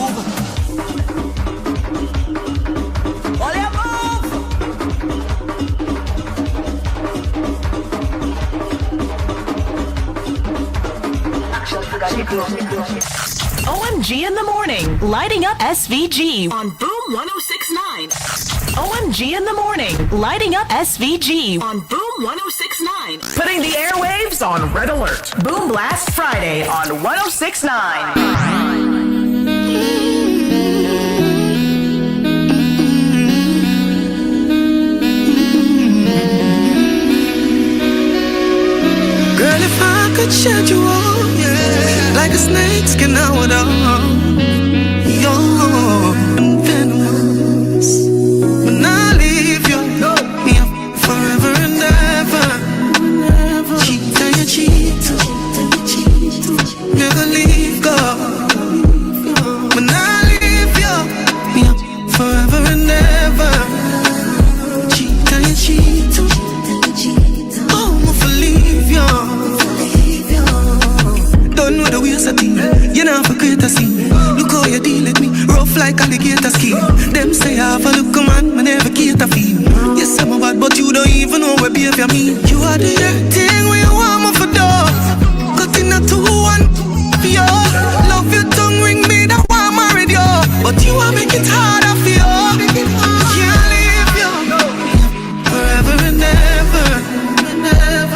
move. All you move. OMG in the morning, lighting up SVG on Boom 1069. OMG in the morning, lighting up SVG on Boom 1069. Putting the airwaves on red alert. Boom Blast Friday on 1069. Girl, if I could shed you all, yeah, like a snake skin out of your venomous. When I leave you, yeah, forever and ever. Cheat and you cheat, never leave go. When I leave you, yeah, forever and ever. Cheat and you cheat, oh, I'm gonna leave you. Done with the waste of thing. You know for create a scene. Look how you deal with me, rough like alligator skin. Them say I have a look man, I never cater feel. Yes, I'm a bad, but you don't even know what behavior mean. You are the thing where you want me for door. Cutting a 2-1 for you. Love your tongue ring me, that one married you. But you are make it harder for you. Can't leave you forever and ever.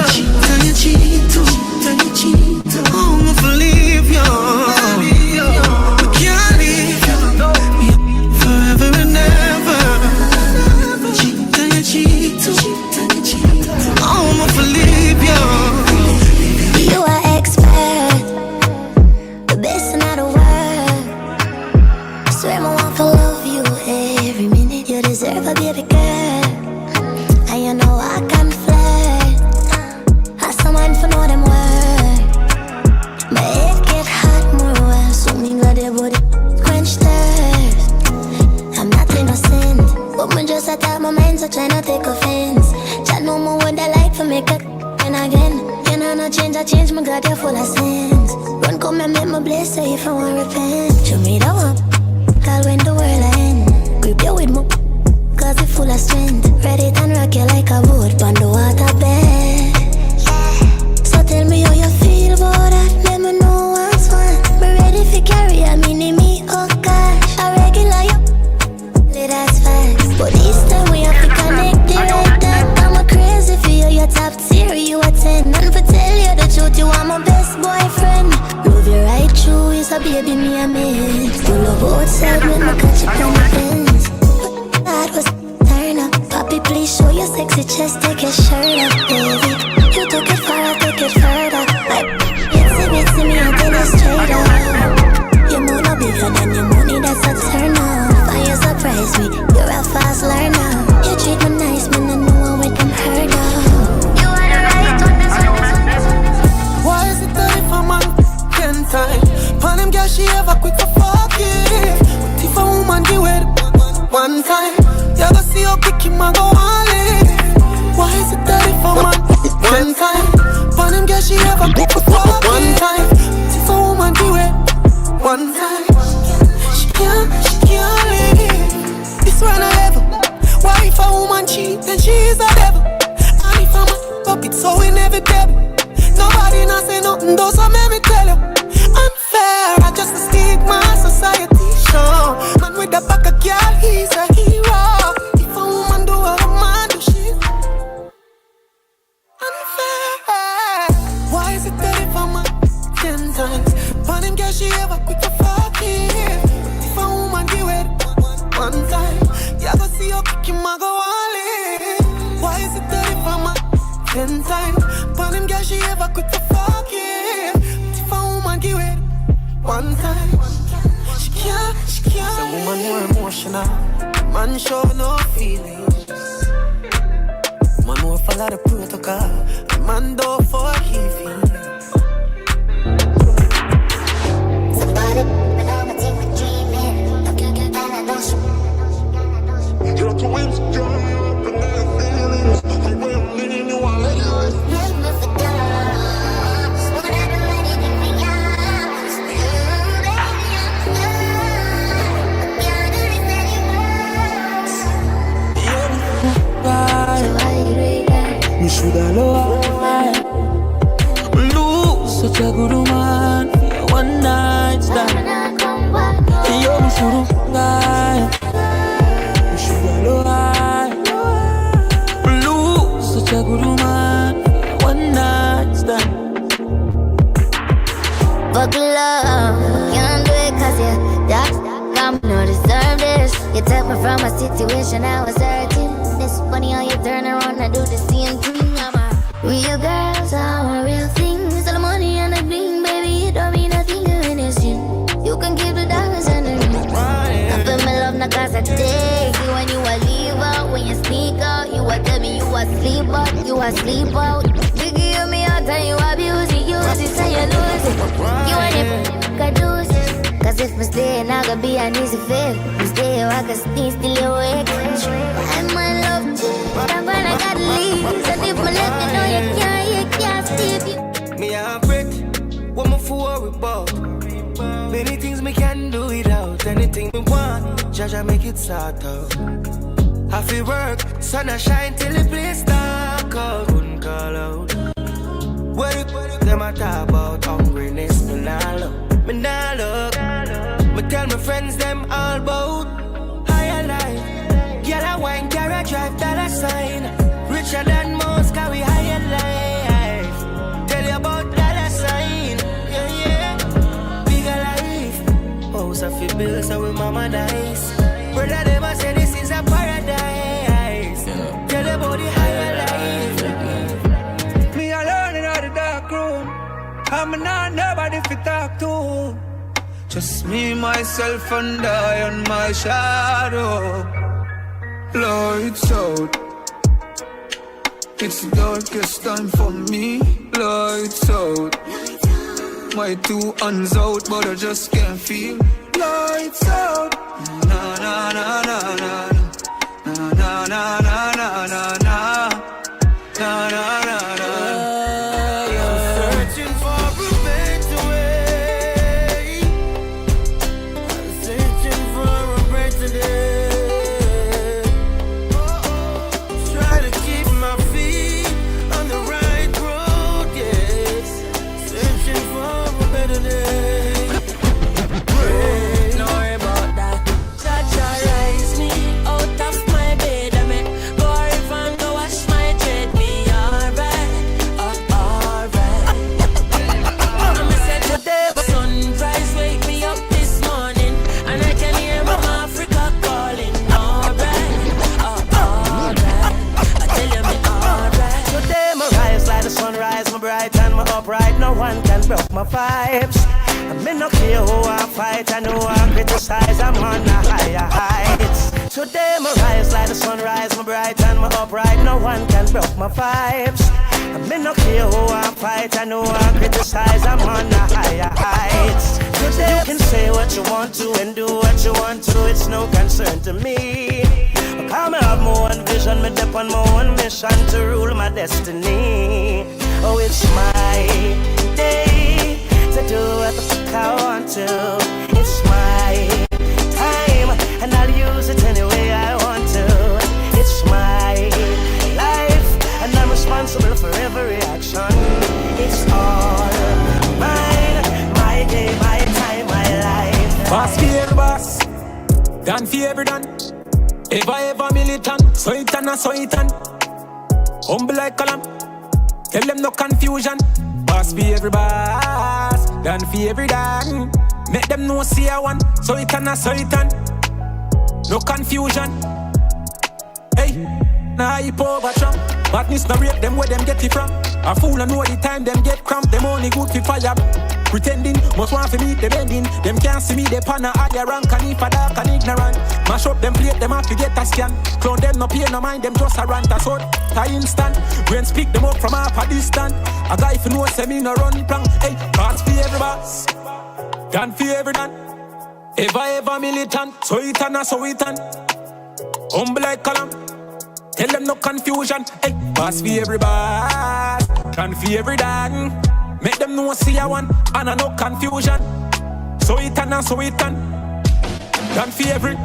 Cheat and you cheat too. Oh, I'm gonna leave you. We can't leave you forever and ever. Cheat and you cheat too. Oh, I'm gonna leave you. You are expert, the best in the world. I swear I want to love you every minute. You deserve a baby girl, and you know I can flirt. Ask someone for know them words. My head get hot more while so me got their body quench thirst. I'm not innocent, but me just attack my mind, so try not take offense. Chat no more what I like for make a and again. You know no change, I change, my God, you're full of sins. Run come and make my bless, say if I want repent. Show me the one, call when the world end. Grip you with me, cause it full of strength. Ready and rock you like a boat on the water bed. So tell me how you feel about that. Let me know what's one. Me ready for carry a mini me, oh gosh. A regular you, that's facts. But this time we have to connect the right time. I'm a crazy for you, you're top tier, you a 10. And for tell you the truth, you are my best boyfriend. Love you right true, is a baby me a miss. You love outside when I catch you on the fence. That was turn up. Papi, please show your sexy chest, take your shirt off, baby. You took it far, I'll take it further. Like, it's me, I'll tell you straight up. Your moon no bigger than your money, that's a turn off. And you surprise me, you're a fast learner. You treat me nice, man, I know I with them heard of. You are the right one, that's one. Why is it that if I'm on 10 times Pan him girl, she ever quick for fuck it. But if a woman give it one time, you go see how quick him a go on it. Why is it that if I'm on 10 times Pan him girl, she ever quick for fuck it. One time, but if a woman give it one time, she can't leave. This one I ever. Why if a woman cheat, then she is a devil. And if I'm up, it's so inevitable. Nobody not say nothing, though, so let me tell you. Unfair, I just a stigma society show. Man with the back of girl, he's a hero. If a woman do what a man do, she's unfair. Why is it that if I'm 10 times Pan him girl, she ever quick to fuck it. If a woman give it one time, you go see how quick him a go all in. Why is it that if I'm 10 times Pan him girl, she ever quick to fuck it. If a woman give it one time, she can't. Some woman more emotional, man show no feelings. Man more follow the protocol, man do for heaving. Somebody, but I'm a team with dreaming. And I know she. You're too insecure, you're up in their feelings. The way I'm leading you, I let you. Make me feel down. Wanna do anything for you. sugar love. Lose such a good woman. One night stand. Yo, me shoulda lie. Me sugar love. Lose such a good woman. One night stand. Fuck love, can't do it 'cause you're dark. I'm no deserve this. You took me from a situation I was hurting. It's funny how you turn around and do the same thing. I'm a real girl, so I'm a real thing. So the money and the bling, baby, it don't mean nothing to anything. You can keep the diamonds and the ring. I feel my love not 'cause I take you when you a leave out. When you sneak out, you a tell me you a sleep out. You a sleep out. You give me out and you abuse it. Use it so you lose it. You want it, I do it. 'Cause if I stay, I gonna be an easy fit. You stay, I can sneak still awake. I'm my love too, I'm gonna gotta leave. And if my left, you know you can't steal you. Me a break, what me for worry about? Many things me can do without. Anything me want, Jaja make it sort out. I feel work, sun a shine till the place dark out. Couldn't call out. What it them a talk about? Hungriness, me nah look. Me nah look. Me tell my friends them all about higher life. Girl a wine, carry drive, dollar sign. Richer than most, carry higher life. Tell you about dollar sign. Yeah, yeah. Bigger life. House a fi build, so we mama nice. Brother them a say this is a paradise. Tell you about the higher life. Me alone in the dark room. I'm not nobody fi talk to. Just me, myself, and I on my shadow. Lights out. It's the darkest time for me. Lights out. My two hands out, but I just can't feel. Lights out. Na na na na na na na na na na na na na na na na. Searching for a better way. I'm searching for a better day. Try to keep my feet on the right road, yes. Searching for a better day. Don't worry about that. Cha-cha rise me out of my bed. I may go river and go wash my dread. Be alright, alright. I'm a set today, but sunrise wake me up this morning, and I can hear Mama Africa calling. Alright, alright. I tell you me alright. Today my rise like the sunrise, my bright and my upright. No one can broke my vibes. I may not care who I fight, I know I criticize, I'm on the higher heights. Today my rise like the sunrise, my bright and my upright. No one can broke my vibes. I may not care who I fight, I know I criticize, I'm on the higher heights. Today you can say what you want to and do what you want to, it's no concern to me. Because I have my own vision, me dip on my own mission to rule my destiny. Oh, it's my day to do what the fuck I want to. It's my time, and I'll use it any way I want to. It's my life, and I'm responsible for every action. It's all mine, my day, my time, my life. Boss for every boss, done for every done. Ever militant, so it and so it and humble like column. Tell them no confusion. Boss for every boss, done for every done. Make them know see I want, so it and so it and no confusion. Hey, nah hip over Trump. Badness no rape them where them get it from. A fool I know the time them get cramped. Them only good for fire. Pretending, must want to meet them ending. Them can't see me, they pan a higher rank. And if a dark and ignorant, mash up them plate, them have to get a scan. Clown them no pay no mind, them just a rant. That's what, I instant. When speak them up from half a distance. A guy if you know say me no run prank. Hey, boss for every boss, done for every done. Ever militant, so it and so it and humble like column. Tell them no confusion. Hey, boss for every boss, done for every done. Make them know see I want, and I no confusion. So it and so it and done for every.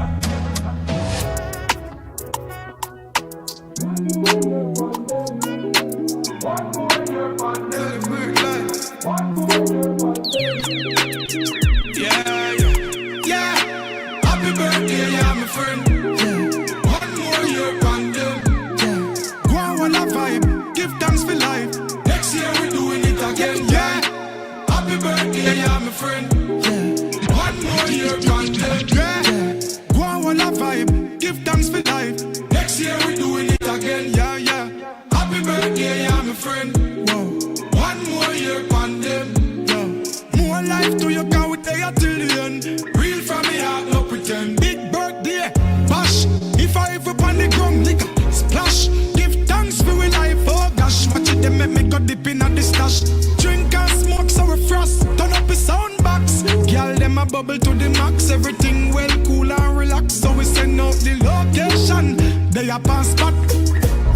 we are pass spot.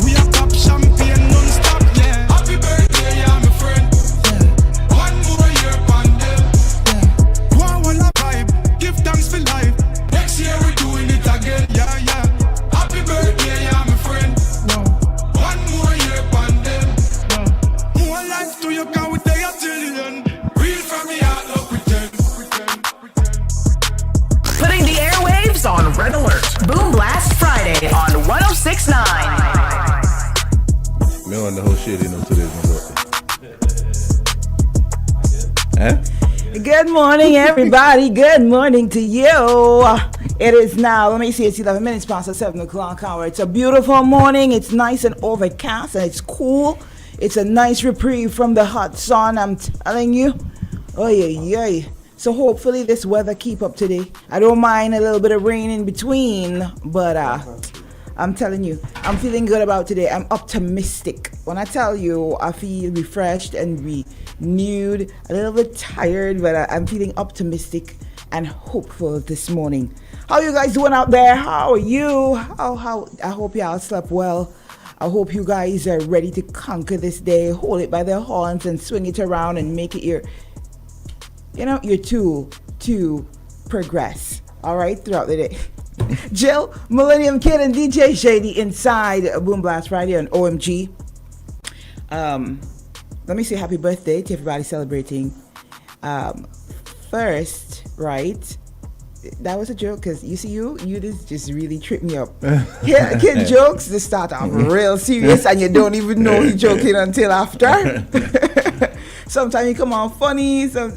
We are pop champagne non-stop, yeah. Happy birthday, yeah, my friend. Yeah. One more year, pandem. Yeah. One will a vibe, give thanks for life. Next year we doing it again, yeah, yeah. Happy birthday, yeah, my friend. Wow. One more year, pandem. Wow. More life to you, can we day till the end. Real from me heart, no pretend. Putting the airwaves on red alert. Boom Blast Friday on 106.9. Me on the whole shit, you know, today's my birthday. Good morning, everybody. Good morning to you. It is now, let me see, it's 11 minutes past the 7 o'clock hour. It's a beautiful morning. It's nice and overcast and it's cool. It's a nice reprieve from the hot sun, I'm telling you. Oh, yeah. So hopefully this weather keep up today. I don't mind a little bit of rain in between, but I'm telling you, I'm feeling good about today. I'm optimistic. When I tell you, I feel refreshed and renewed, a little bit tired, but I'm feeling optimistic and hopeful this morning. How you guys doing out there? How are you? How? I hope y'all slept well. I hope you guys are ready to conquer this day. Hold it by the horns and swing it around and make it your tool to progress. All right, throughout the day. Jill, Millennium Kid, and DJ Shady inside Boom Blast Friday on OMG. Let me say happy birthday to everybody celebrating. First, right? That was a joke because you just really tripped me up. Kid jokes, they start off real serious and you don't even know you're joking until after. Sometimes you come on funny. So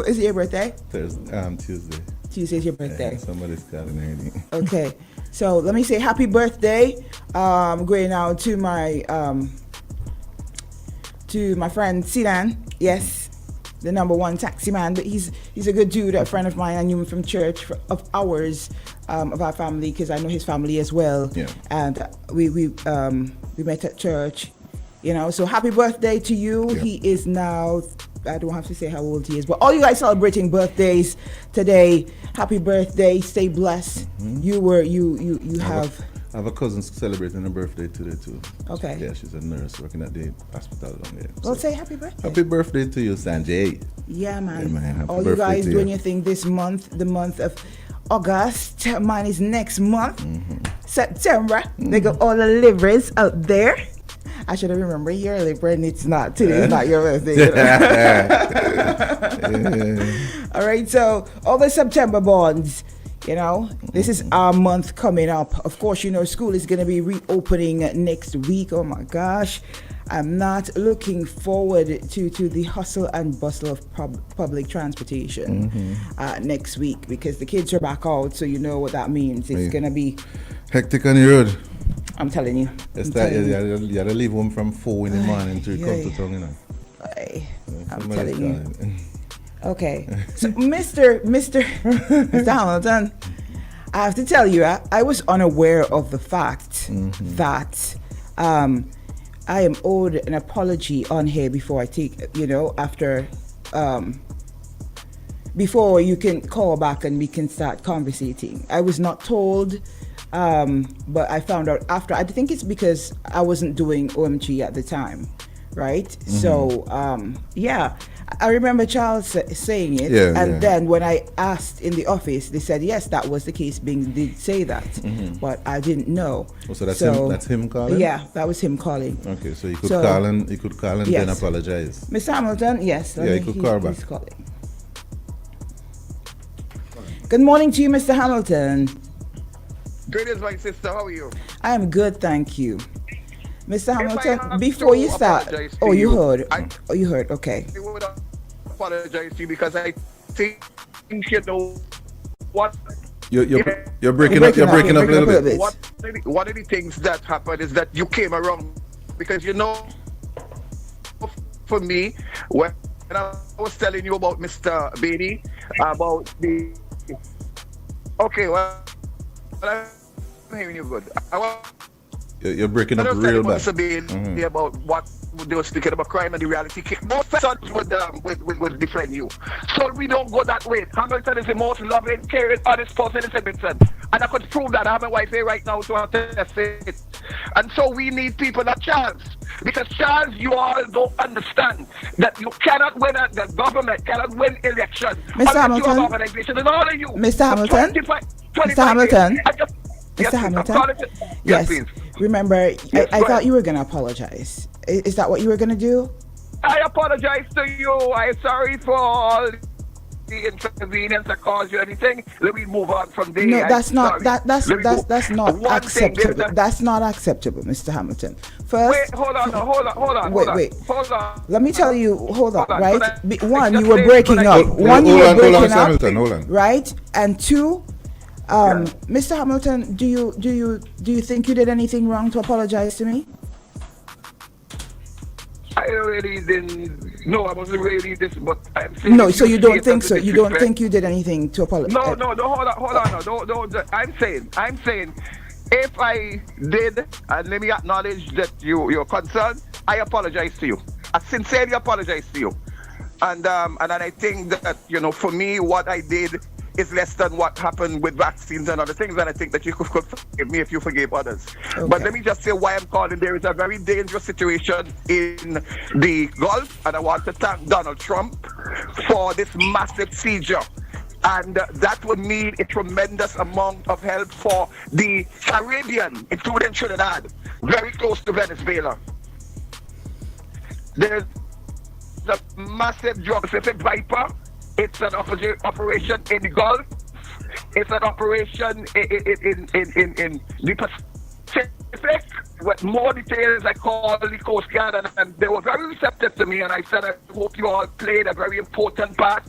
is it your birthday? Tuesday. Tuesday's your birthday. Somebody's got an idea. Okay, so let me say happy birthday. Going out to my friend Sidan. Yes, the number one taxi man. But he's a good dude, a friend of mine. I knew him from church of ours, of our family, because I know his family as well. Yeah. And we met at church. So happy birthday to you. Yeah. He is now, I don't have to say how old he is, but all you guys celebrating birthdays today, happy birthday, stay blessed. Mm-hmm. I have a cousin celebrating her birthday today too. Okay. Yeah, she's a nurse working at the hospital down there. Well, say happy birthday. Happy birthday to you, Sanjay. Yeah, man. Yeah, man. All you guys doing your thing this month, the month of August. Mine is next month, September. Mm-hmm. They got all the livers out there. I should have remembered your Libra, and it's not. Today's not your birthday. All right, so all the September bonds, this is our month coming up. Of course, school is going to be reopening next week. Oh my gosh. I'm not looking forward to the hustle and bustle of public transportation next week because the kids are back out, so you know what that means. It's going to be hectic on the road. I'm telling you. You gotta leave home from 4 in the morning to come to town, I'm telling you. Okay. So Mr. Hamilton, I have to tell you, I was unaware of the fact that I am owed an apology on here before I take, after before you can call back and we can start conversating. I was not told. But I found out after. I think it's because I wasn't doing OMG at the time, right? So, I remember Charles saying it. Then when I asked in the office, they said, yes, that was the case. Bing did say that, but I didn't know. Oh, so that's him calling? Yeah, that was him calling. Okay, so he could call and yes. Then apologize. Mr. Hamilton, yes. He could call back. He's calling. Good morning to you, Mr. Hamilton. Greetings, my sister. How are you? I am good, thank you. Mr. Hamilton, before you start, you heard. You heard, okay. I would apologize to you because I think what... You're breaking up a little bit. One of the things that happened is that you came around because, for me, when I was telling you about Mr. Beatty, about the... Okay, well... I'm hearing you good. You're breaking up real bad. About what they were speaking about crime and the reality kick. Most sons would defend you. So we don't go that way. Hamilton is the most loving, caring, honest person in Edmonton. And I could prove that. I have my wife here right now to attest it. And so we need people like Charles. Because Charles, you all don't understand that you cannot win, the government cannot win election. Mr. Hamilton? Organization and all of you. Mr. Hamilton? 25 Mr. Hamilton? Yes, Mr. Hamilton? Yes, Yes. please. Remember, Yes, I go thought ahead. you were going to apologize. Is that what you were going to do? I apologize to you. I'm sorry for all the inconvenience that caused you anything. Let me move on from there. No, that's I'm not sorry. that's Let me move. that's not One thing, acceptable. there's a- That's not acceptable, Mr. Hamilton. First, Wait, hold on. Wait. Hold on. let me tell you. Hold on, Hold on, right? so that- One, just you were say- breaking so up. that- One, you Hold were on, breaking Mr. up. Hamilton, hold on. Right? And two, Mr. Hamilton, do you think you did anything wrong to apologize to me? I really didn't. No, I wasn't really this, but I'm saying. No, so you don't see it think as so? a You don't disrespect. think you did anything to apologize? No, hold on. No. I'm saying, if I did, and let me acknowledge that you're concerned, I apologize to you. I sincerely apologize to you. And I think that, for me, what I did is less than what happened with vaccines and other things, and I think that you could forgive me if you forgave others. Okay. But let me just say why I'm calling. There is a very dangerous situation in the Gulf, and I want to thank Donald Trump for this massive seizure. And that would mean a tremendous amount of help for the Caribbean, including Trinidad, very close to Venezuela. There's a massive drug Pacific Viper. It's an operation in the Gulf. It's an operation in the Pacific. With more details, I called the Coast Guard, and they were very receptive to me. And I said, I hope you all played a very important part.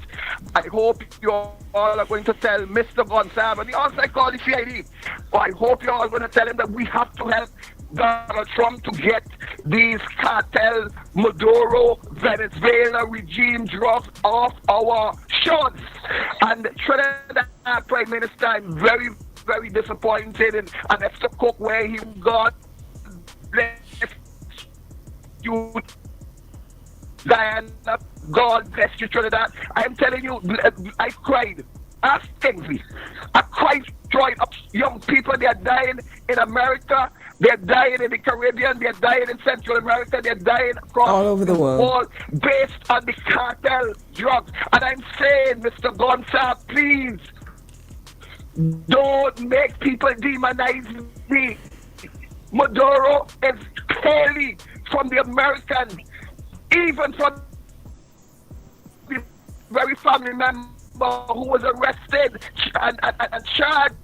I hope you all are going to tell Mr. Gonsalves, and also I called the CID. I hope you all are going to tell him that we have to help Donald Trump to get these cartel, Maduro, Venezuela regime drugs off our shores. And Trinidad Prime Minister, I'm very, very disappointed in Mr. Cook, where he got bless you, Diana. God bless you, Trinidad. I'm telling you, I cried. Ask Kingsley. I cried, drawing up young people. They are dying in America. They're dying in the Caribbean. They're dying in Central America. They're dying across All over the world. based on the cartel drugs. And I'm saying, Mr. Gonsalves, please don't make people demonize me. Maduro is clearly from the Americans, even from the very family member who was arrested and charged.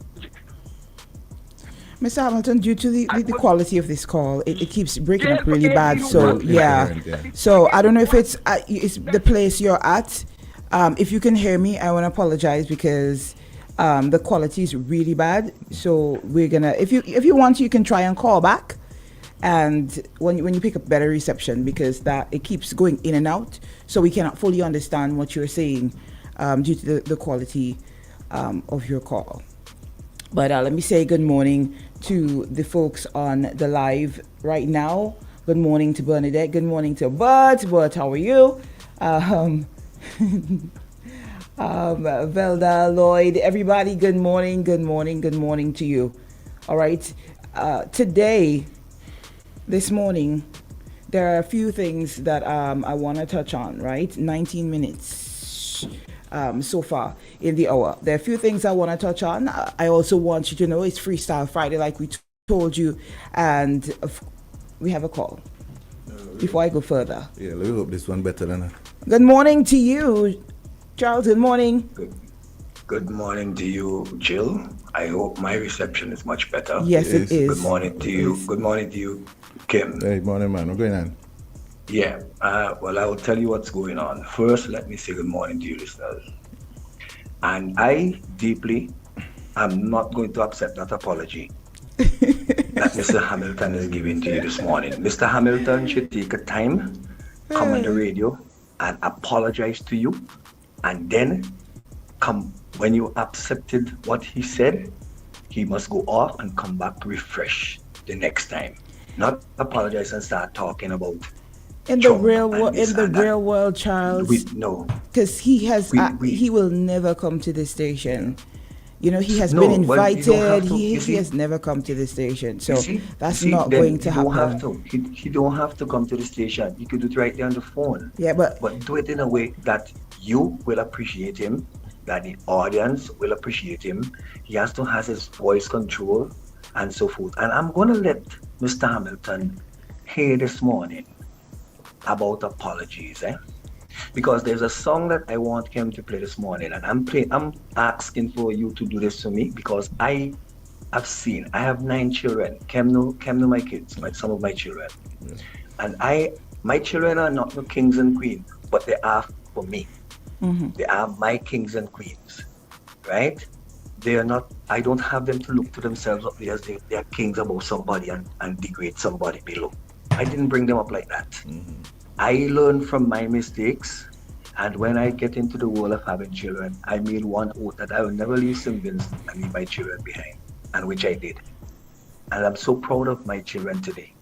Mr. Hamilton, due to the quality of this call, it keeps breaking up really Yes, bad. you So will. yeah, so I don't know if it's the place you're at. If you can hear me, I want to apologize because the quality is really bad. So we're gonna, if you want to, you can try and call back, and when you pick up better reception, because that it keeps going in and out, so we cannot fully understand what you're saying due to the quality of your call. But let me say good morning to the folks on the live right now. Good morning to Bernadette. Good morning to Bert. Bert, how are you? Velda, Lloyd, everybody, good morning, good morning, good morning to you. All right. This morning, there are a few things that I want to touch on, right? 19 minutes so far in the hour. There are a few things I want to touch on. I also want you to know it's Freestyle Friday, like we told you, and we have a call. Before I go further. Yeah, let me hope this one better than that. Good morning to you, Charles. Good morning. Good morning to you, Jill. I hope my reception is much better. Yes, it is. Good morning to you. Good morning to you, Kim. Hey, morning, man. What's going on? Yeah, well, I will tell you what's going on. First, let me say good morning to you, listeners. And I deeply am not going to accept that apology that Mr. Hamilton is giving to you this morning. Mr. Hamilton should take a time, come on the radio and apologize to you, and then come when you accepted what he said, he must go off and come back refresh the next time. Not apologize and start talking about in the real world. In the real world, Charles. No, because he has he will never come to the station You know, he has No, been well, you don't have invited. to. He You he see, has never come to the station, you so see, you that's see. not Then going to you don't have happen. to. He don't have to come to the station. He could do it right there on the phone. Yeah, but But do it in a way that you will appreciate him, that the audience will appreciate him. He has to have his voice control and so forth. And I'm gonna let Mr. Hamilton hear this morning about apologies, because there's a song that I want him to play this morning, and I'm asking for you to do this for me because I have 9 children. Chem know my kids, some of my children. And my children are not the kings and queens, but they are for me. They are my kings and queens, right? They are not, I don't have them to look to themselves up there as they are kings above somebody and degrade somebody below. I didn't bring them up like that. I learned from my mistakes. And when I get into the world of having children, I made one oath that I will never leave siblings and leave my children behind, and which I did. And I'm so proud of my children today.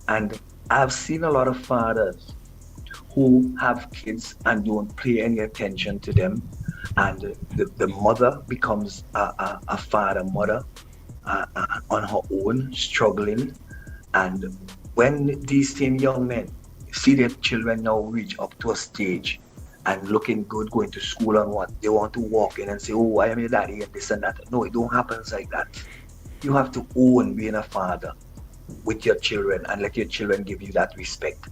And I've seen a lot of fathers who have kids and don't pay any attention to them. And the mother becomes a father, mother on her own, struggling. And when these same young men see their children now reach up to a stage and looking good, going to school and what, they want to walk in and say, oh, I am your daddy and this and that. No, it don't happen like that. You have to own being a father with your children and let your children give you that respect.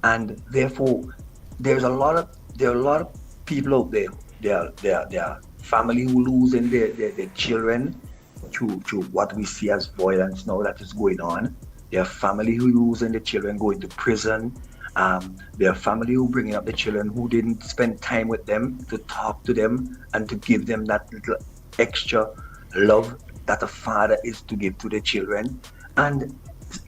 And therefore, there are a lot of people out there. There are family who losing their children to what we see as violence now that is going on. There are family who losing the children going to prison. There are family who bringing up the children who didn't spend time with them to talk to them and to give them that little extra love that a father is to give to the children. And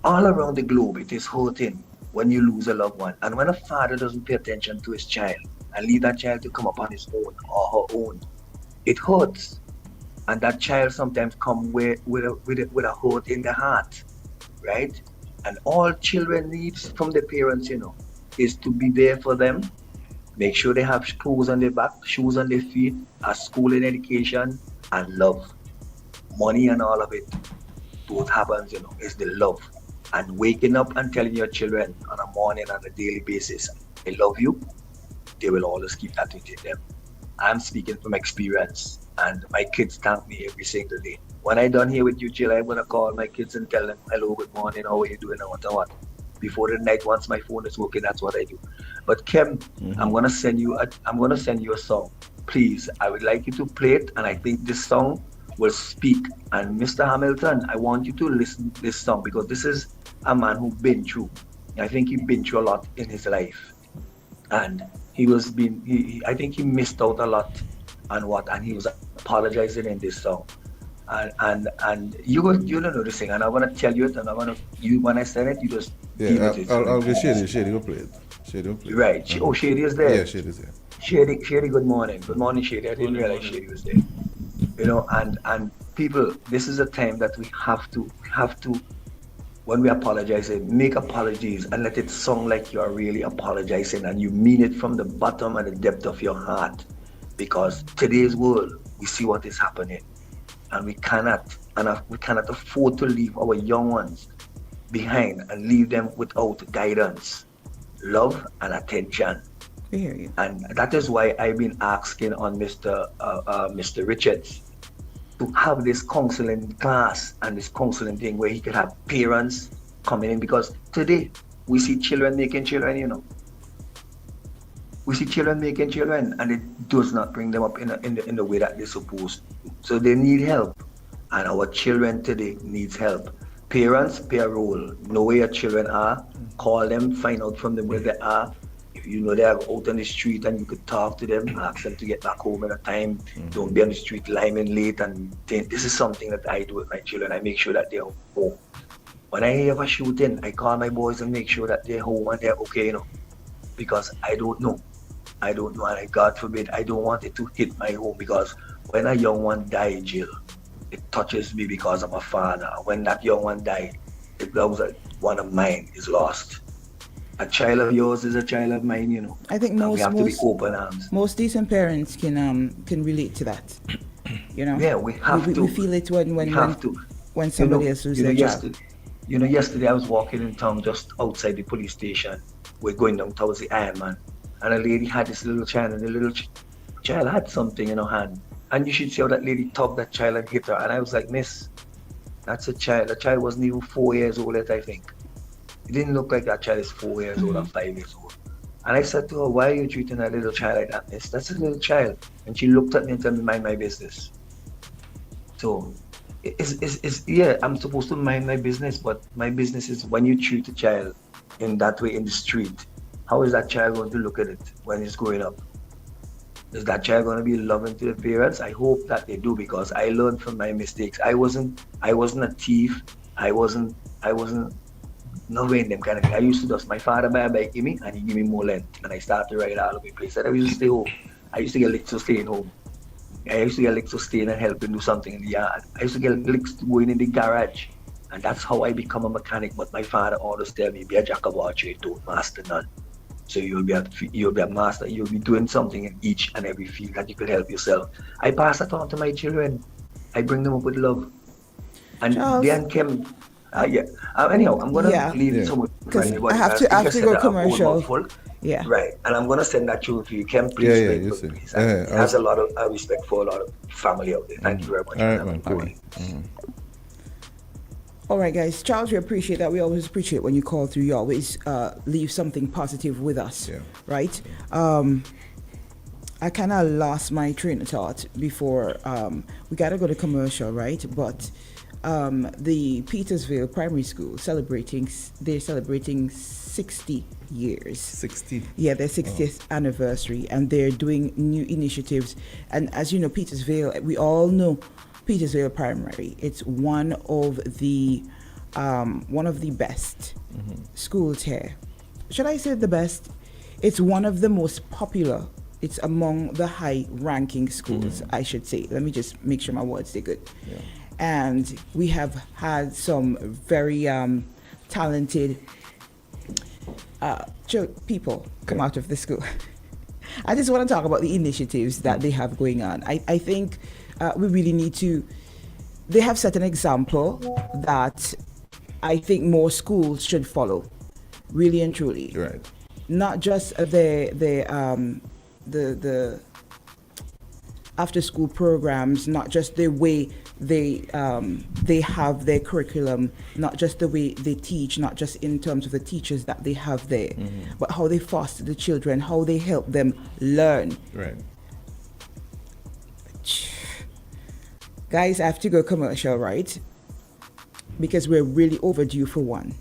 all around the globe, it is hurting when you lose a loved one. And when a father doesn't pay attention to his child and leave that child to come up on his own or her own, it hurts. And that child sometimes come with a hurt in the heart, right? And all children needs from the parents, is to be there for them. Make sure they have clothes on their back, shoes on their feet, a school and education, and love. Money and all of it. What happens, is the love. And waking up and telling your children on a morning, on a daily basis, I love you, they will always keep that within them. I'm speaking from experience, and my kids thank me every single day. When I done here with you, Jill, I'm gonna call my kids and tell them, hello, good morning, how are you doing, and what. Before the night, once my phone is working, that's what I do. But Kim, I'm gonna send you a song. Please, I would like you to play it, and I think this song will speak. And Mr. Hamilton, I want you to listen to this song because this is a man who's been through. I think he's been through a lot in his life, and I think he missed out a lot and he was apologizing in this song. And you don't know this thing, and I'm gonna tell you it, and when I send it, you just deal with it. I'll get Shady go play it. Shady will play it. Right. Oh, Shady is there. Yeah, Shady is there. Shady, good morning. Good morning, Shady. I didn't realize Shady was there. And people, this is a time that we have to, when we apologize, make apologies and let it sound like you are really apologizing and you mean it from the bottom and the depth of your heart. Because today's world, we see what is happening, and we cannot afford to leave our young ones behind and leave them without guidance, love, and attention. I hear you. And that is why I've been asking on Mr. Richards to have this counseling class and this counseling thing where he could have parents coming in, because today we see children making children, We see children making children, and it does not bring them up in the way that they're supposed to. So they need help, and our children today needs help. Parents play a role. Know where your children are, call them, find out from them where they are. If you know they are out on the street and you could talk to them, ask them to get back home in a time. Don't be on the street liming late. And this is something that I do with my children. I make sure that they're home. When I hear of a shooting, I call my boys and make sure that they're home and they're okay, because I don't know. And God forbid, I don't want it to hit my home, because when a young one died, Jill, it touches me because I'm a father. When that young one died, it was one of mine is lost. A child of yours is a child of mine, I think we have to be open arms. Most decent parents can relate to that. You know. Yeah, we have to. We feel it when We have to. when somebody else loses their child. Yesterday I was walking in town just outside the police station. We're going down towards the Ironman, and a lady had this little child, and the little child had something in her hand. And you should see how that lady tugged that child and hit her. And I was like, Miss, that's a child. The child wasn't even 4 years old yet, I think. It didn't look like that child is 4 years old or 5 years old. And I said to her, why are you treating that little child like that, Miss? That's a little child. And she looked at me and told me, mind my business. So, yeah, I'm supposed to mind my business, but my business is when you treat a child in that way in the street, how is that child going to look at it when he's growing up? Is that child going to be loving to the parents? I hope that they do, because I learned from my mistakes. I wasn't a thief. I wasn't nowhere in them kind of thing. I used to just, my father buy a bike give me, and he give me more length, and I started to ride all over the place. And I used to stay home. I used to get licked for staying home. I used to get licked for staying and helping do something in the yard. I used to get licked going in the garage. And that's how I become a mechanic. But my father always tell me, be a jack of all trades, don't master none. So you'll be a master. You'll be doing something in each and every field that you could help yourself. I pass that on to my children. I bring them up with love. And then came, yeah. Anyhow, I'm gonna leave it somewhere. I have to go commercial. Yeah. Right. And I'm gonna send that to you. Can please please. It has a lot of respect for a lot of family out there. Thank you very much. All right, man. Cool. All right, guys. Charles, we appreciate that. We always appreciate when you call through. You always leave something positive with us, right? I kind of lost my train of thought before. We got to go to commercial, right? But the Petersville Primary School they're celebrating 60 years. 60? Yeah, their 60th anniversary, and they're doing new initiatives. And as you know, Petersville, we all know Petersville Primary. It's one of the best schools here. Should I say the best? It's one of the most popular. It's among the high-ranking schools, I should say. Let me just make sure my words stay good. Yeah. And we have had some very talented people come out of the school. I just want to talk about the initiatives that they have going on. I think we really need to. They have set an example that I think more schools should follow, really and truly. Right. Not just the after school programs, not just the way they have their curriculum, not just the way they teach, not just in terms of the teachers that they have there, but how they foster the children, how they help them learn. Right. Guys, I have to go commercial, right? Because we're really overdue for one.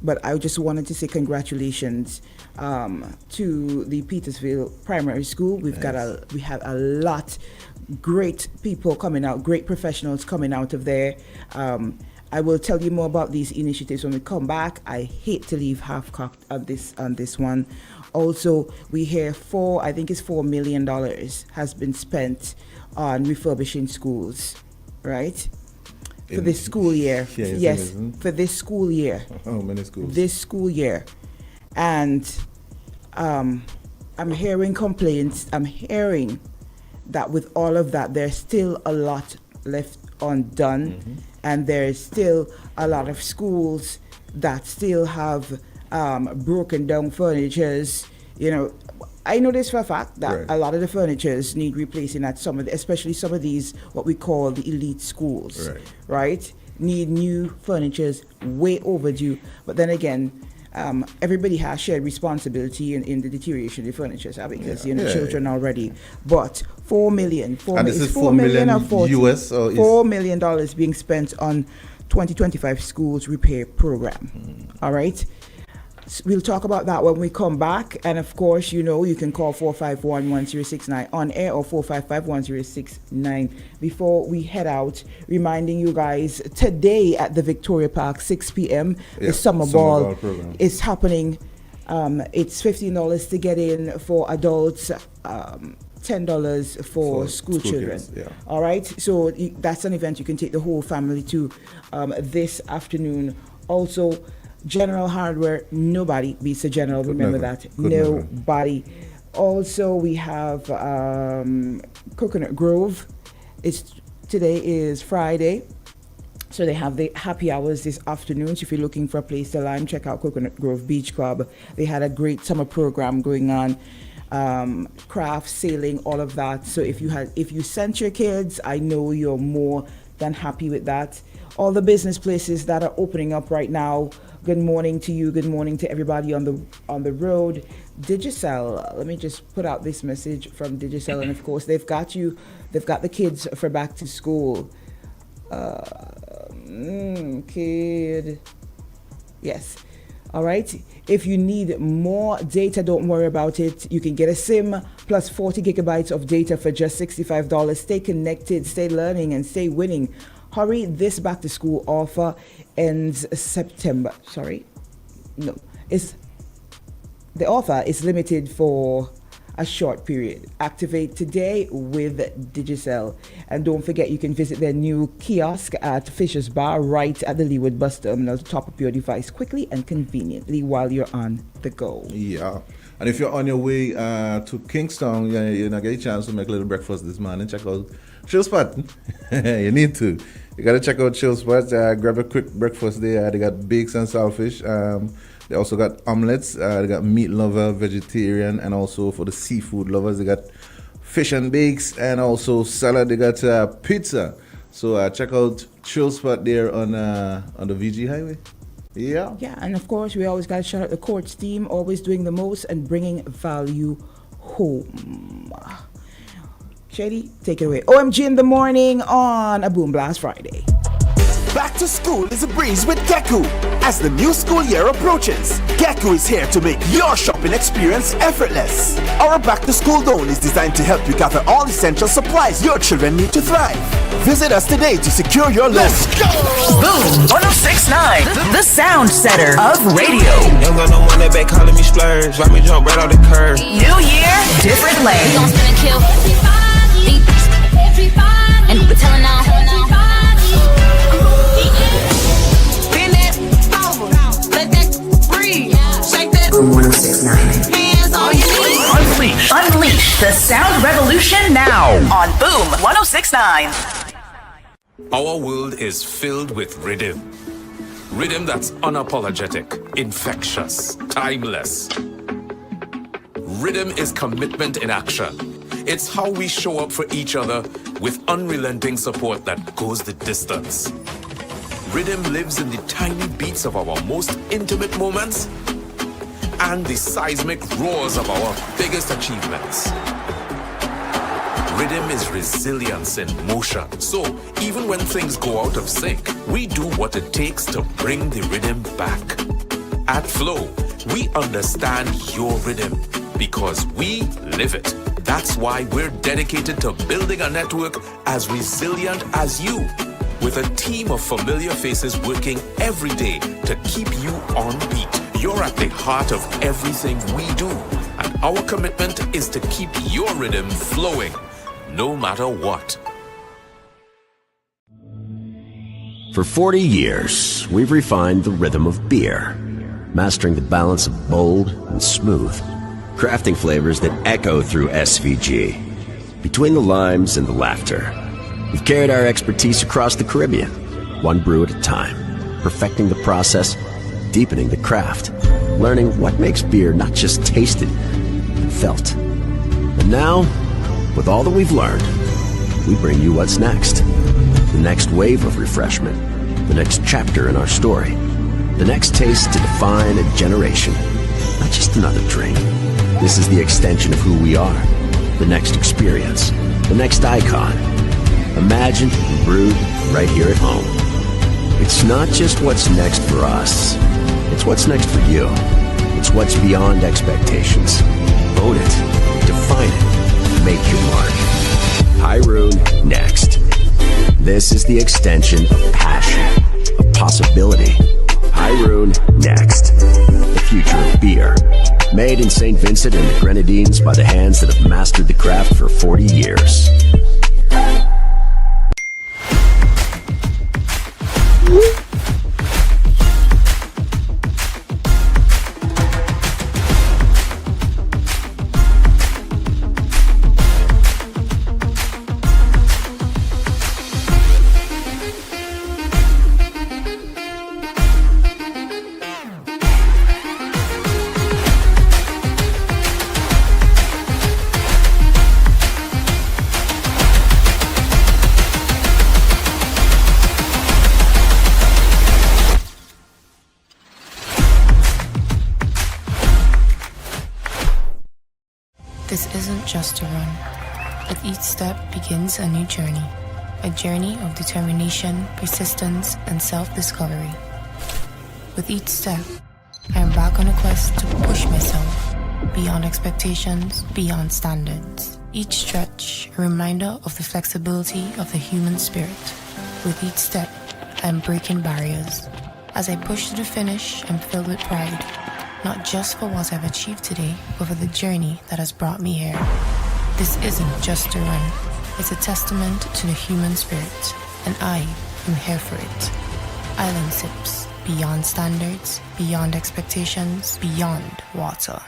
But I just wanted to say congratulations to the Petersville Primary School. We have a lot great people coming out, great professionals coming out of there. I will tell you more about these initiatives when we come back. I hate to leave half-cocked on this one. Also, we hear $4 million has been spent on refurbishing schools, right? For this school year. Yes, for this school year. How many schools? This school year. And I'm hearing complaints. I'm hearing that with all of that, there's still a lot left undone. And there's still a lot of schools that still have broken down furnitures. You know, I know this for a fact that a lot of the furnitures need replacing at especially some of these, what we call the elite schools, right? Need new furnitures, way overdue. But then again, everybody has shared responsibility in the deterioration of the furniture, because children are ready. But $4 million. And this is $4 million US or $4 million being spent on 2025 schools repair program. All right. We'll talk about that when we come back. And of course, you can call 451-1069 on air or 455-1069 before we head out. Reminding you guys, today at the Victoria Park, 6 p.m., the summer ball is happening. It's $15 to get in for adults, $10 for school children. Kids, all right, so that's an event you can take the whole family to this afternoon. Also, General Hardware, nobody beats the General. Remember that. Nobody. Also, we have Coconut Grove. It's Today is Friday. So they have the happy hours this afternoon. So if you're looking for a place to lime, check out Coconut Grove Beach Club. They had a great summer program going on, craft, sailing, all of that. So if you sent your kids, I know you're more than happy with that. All the business places that are opening up right now. Good morning to you. Good morning to everybody on the road. Digicel. Let me just put out this message from Digicel, and of course they've got the kids for back to school. Kid. Yes. All right. If you need more data, don't worry about it. You can get a SIM plus 40 gigabytes of data for just $65. Stay connected, stay learning, and stay winning. Hurry, this back to school offer ends September. The offer is limited for a short period. Activate today with Digicel. And don't forget, you can visit their new kiosk at Fisher's Bar right at the Leeward Bus Terminal to top up your device quickly and conveniently while you're on the go. Yeah. And if you're on your way to Kingston, you're not getting a chance to make a little breakfast this morning, check out Chill Spot. You need to. You got to check out Chill Spot. Grab a quick breakfast there. They got bakes and saltfish. They also got omelets. They got meat lover, vegetarian, and also for the seafood lovers, they got fish and bakes, and also salad. They got pizza. So check out Chill Spot there on the VG Highway. Yeah. Yeah, and of course, we always got to shout out the Courts team, always doing the most and bringing value home. Shady, take it away. OMG in the morning on a Boom Blast Friday. Back to school is a breeze with Geku. As the new school year approaches, Geku is here to make your shopping experience effortless. Our back to school loan is designed to help you gather all essential supplies your children need to thrive. Visit us today to secure your loan. Let's go! Boom 106.9, the sound setter of radio. Young got no money back calling me splurge. Why me jump right out the curve? New year, different lane. We gon' spin and kill everybody. And we're telling now. Boom 106.9. Hands on your knees. Unleash the sound revolution now on Boom 106.9. Our world is filled with rhythm. Rhythm that's unapologetic, infectious, timeless. Rhythm is commitment in action. It's how we show up for each other with unrelenting support that goes the distance. Rhythm lives in the tiny beats of our most intimate moments and the seismic roars of our biggest achievements. Rhythm is resilience in motion. So even when things go out of sync, we do what it takes to bring the rhythm back. At Flow, we understand your rhythm because we live it. That's why we're dedicated to building a network as resilient as you, with a team of familiar faces working every day to keep you on beat. You're at the heart of everything we do, and our commitment is to keep your rhythm flowing, no matter what. For 40 years, we've refined the rhythm of beer, mastering the balance of bold and smooth, crafting flavors that echo through SVG. Between the limes and the laughter, we've carried our expertise across the Caribbean, one brew at a time, perfecting the process, deepening the craft, learning what makes beer not just tasted, but felt. And now, with all that we've learned, we bring you what's next. The next wave of refreshment, the next chapter in our story, the next taste to define a generation, not just another drink. This is the extension of who we are, the next experience, the next icon, imagined and brewed right here at home. It's not just what's next for us, it's what's next for you. It's what's beyond expectations. Own it, define it, make your mark. Hyrule next. This is the extension of passion, of possibility. Hyrule next. The future of beer. Made in St. Vincent and the Grenadines by the hands that have mastered the craft for 40 years. This isn't just a run. With each step begins a new journey. A journey of determination, persistence, and self-discovery. With each step, I embark on a quest to push myself beyond expectations, beyond standards. Each stretch, a reminder of the flexibility of the human spirit. With each step, I am breaking barriers. As I push to the finish, I'm filled with pride, not just for what I've achieved today, but for the journey that has brought me here. This isn't just a run. It's a testament to the human spirit, and I am here for it. Island Sips, beyond standards, beyond expectations, beyond water.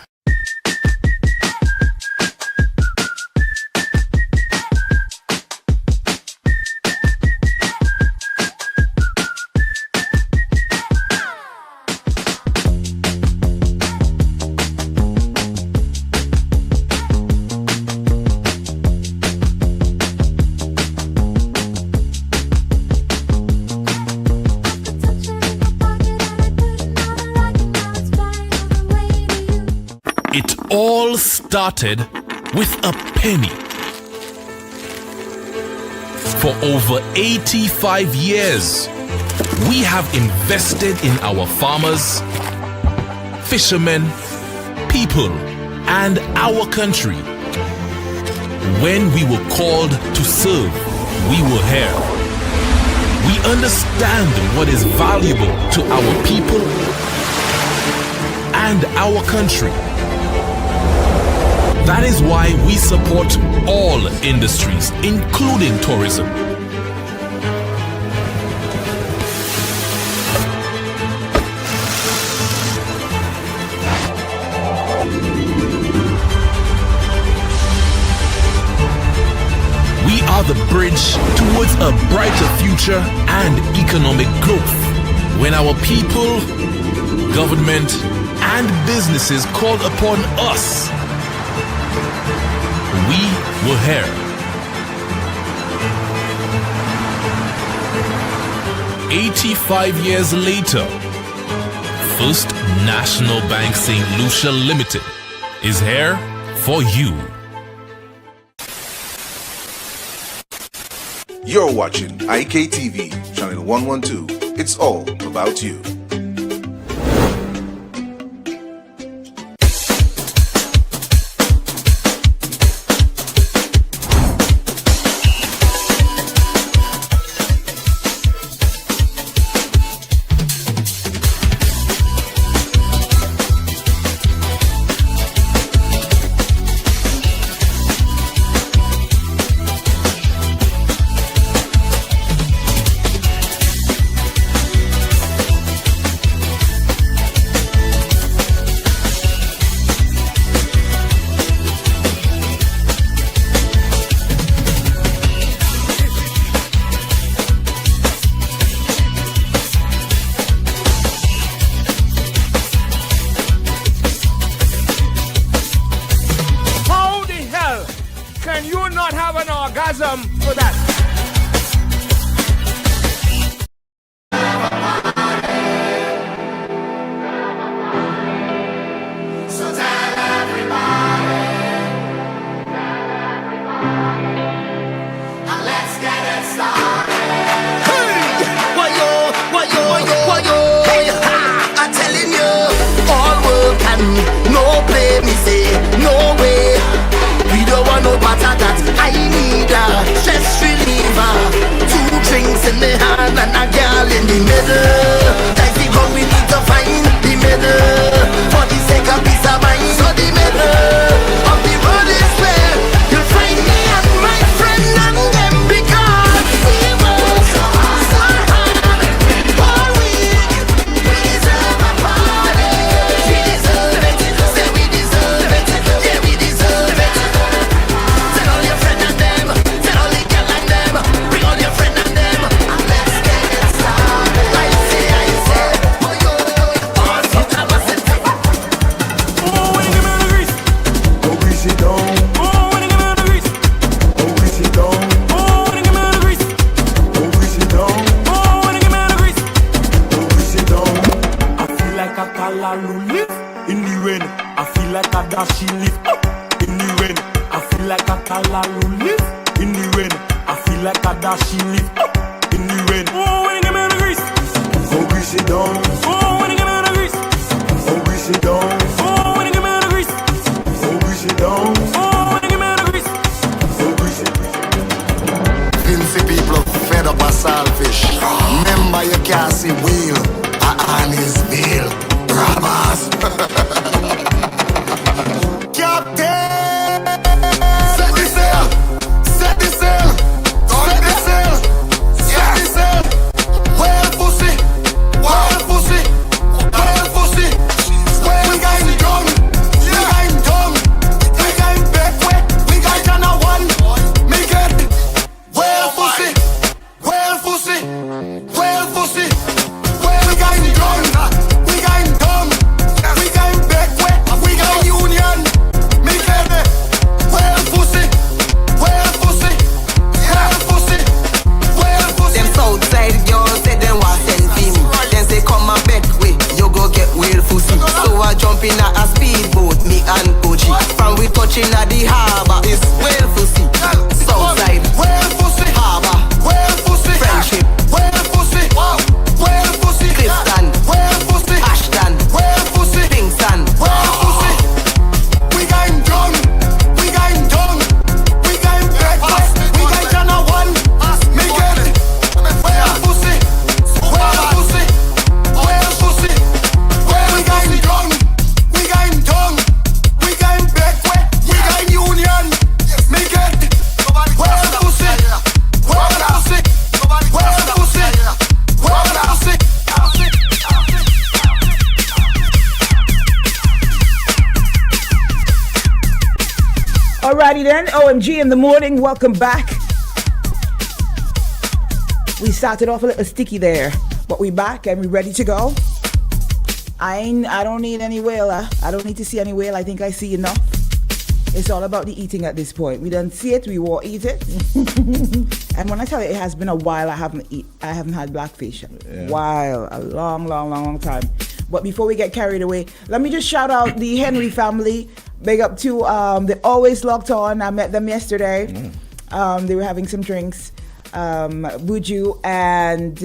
All started with a penny. For over 85 years, we have invested in our farmers, fishermen, people, and our country. When we were called to serve, we were here. We understand what is valuable to our people and our country. That is why we support all industries, including tourism. We are the bridge towards a brighter future and economic growth. When our people, government, and businesses called upon us, we were here. 85 years later, First National Bank St. Lucia Limited is here for you. You're watching IKTV, channel 112. It's all about you. In the rain, I feel like a dash she live in the rain. feel like a Kalaru leaf in the rain. I feel like a dashing leaf in the rain. Oh, when you give me the grease, oh grease it down. Oh, when you give me the grease, oh grease it down. Oh, when you give me the grease, oh grease it down. Oh, when you give me the grease, oh grease it. Filthy people fed up and selfish. Remember you can't see wheel. On his bill, robbers. Captain, set the sail, set the sail, set the sail, set the sail. Well pussy, well pussy, well pussy. Well we got him done, we got him done, we got him back way, we got Jana one. Me get well pussy, well pussy, well pussy. Well we got him done, we got him done, we got him back way, we got union. Me get it. Well pussy, well pussy, well pussy, well pussy. Them Southside girls say them want selfie me. Then say come and back way, you go get well pussy. So I jump in a speedboat, me and OG. From we touching at the harbour, it's well pussy. Southside, well pussy, harbour, well pussy, friendship, well pussy, well pussy, Clifton, well pussy, Ashton, well pussy, Kingston, well pussy. We got him done, we got him done, we got him breakfast, we got Jana one. Me get it. Well pussy, well pussy, well pussy. Well we got him done, we got him done, we got him breakfast, we got him union. Me get it. Well pussy, well pussy, well pussy, well pussy. Alrighty then, OMG in the morning, welcome back. We started off a little sticky there, but we back and we ready to go. I don't need any whale. I don't need to see any whale. I think I see enough. It's all about the eating at this point. We don't see it, we won't eat it. And when I tell you it has been a while, I haven't had blackfish. Yeah. While, a long time. But before we get carried away, let me just shout out the Henry family. Big up to they're always locked on. I met them yesterday. They were having some drinks. Buju and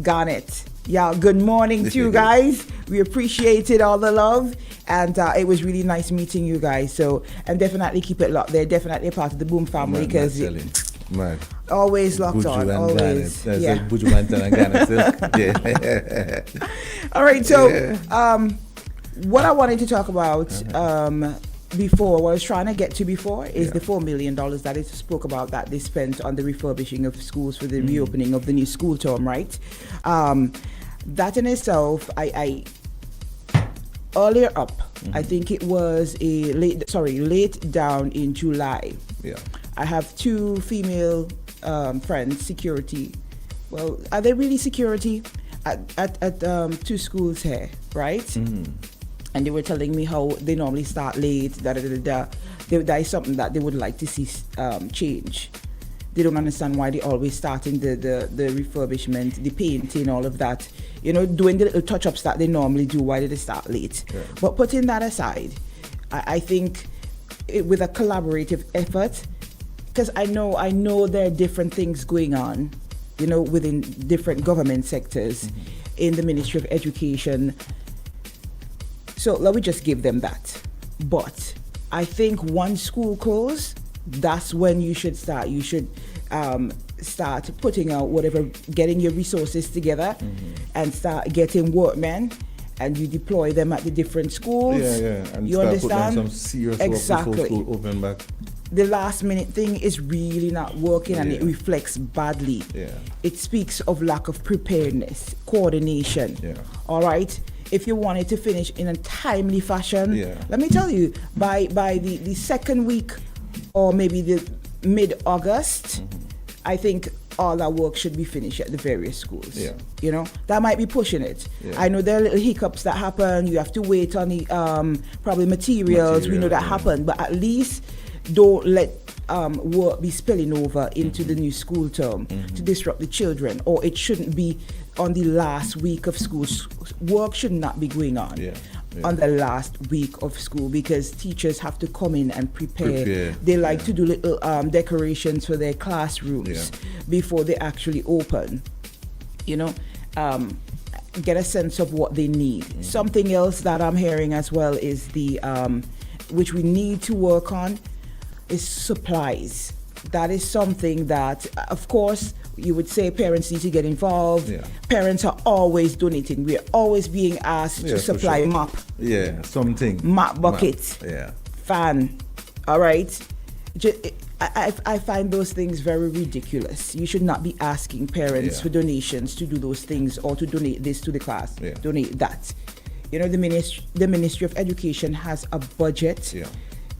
Garnet. Yeah, good morning to you guys. We appreciated all the love, and it was really nice meeting you guys. So, and definitely keep it locked. They're definitely a part of the Boom family because always locked Buju on. And Always, Garnet. yeah. Buju and Garnet. Yeah. All right, so what I wanted to talk about before, what I was trying to get to before is the $4 million that I spoke about that they spent on the refurbishing of schools for the reopening of the new school term, right? That in itself, I earlier up, I think it was late down in July. Yeah. I have two female friends, security. Well, are they really security? At two schools here, right? And they were telling me how they normally start late, that is something that they would like to see change. They don't understand why they always start in the refurbishment, the painting, all of that. You know, doing the little touch-ups that they normally do, why did they start late? Yeah. But putting that aside, I think with a collaborative effort, because I know there are different things going on, you know, within different government sectors, in the Ministry of Education. So let me just give them that. But I think once school closes, that's when you should start. You should start putting out whatever, getting your resources together and start getting workmen, and you deploy them at the different schools. Yeah. And you start understand? putting some serious exactly. work before school open back. The last minute thing is really not working, and it reflects badly. Yeah. It speaks of lack of preparedness, coordination. Yeah. All right? If you wanted to finish in a timely fashion, let me tell you, by the second week or maybe the mid-August, I think all that work should be finished at the various schools. Yeah. You know, that might be pushing it. Yeah. I know there are little hiccups that happen. You have to wait on the probably materials. We know that happen, but at least don't let work be spilling over into the new school term to disrupt the children, or it shouldn't be on the last week of school. Work should not be going on. on the last week of school because teachers have to come in and prepare. They like to do little decorations for their classrooms before they actually open. You know, get a sense of what they need. Something else that I'm hearing as well is the which we need to work on is supplies. That is something that, of course, you would say parents need to get involved. Parents are always donating. We're always being asked to supply mop. Something. Mop bucket. Fan. All right. I find those things very ridiculous. You should not be asking parents for donations to do those things or to donate this to the class. Donate that. You know, the Ministry of Education has a budget.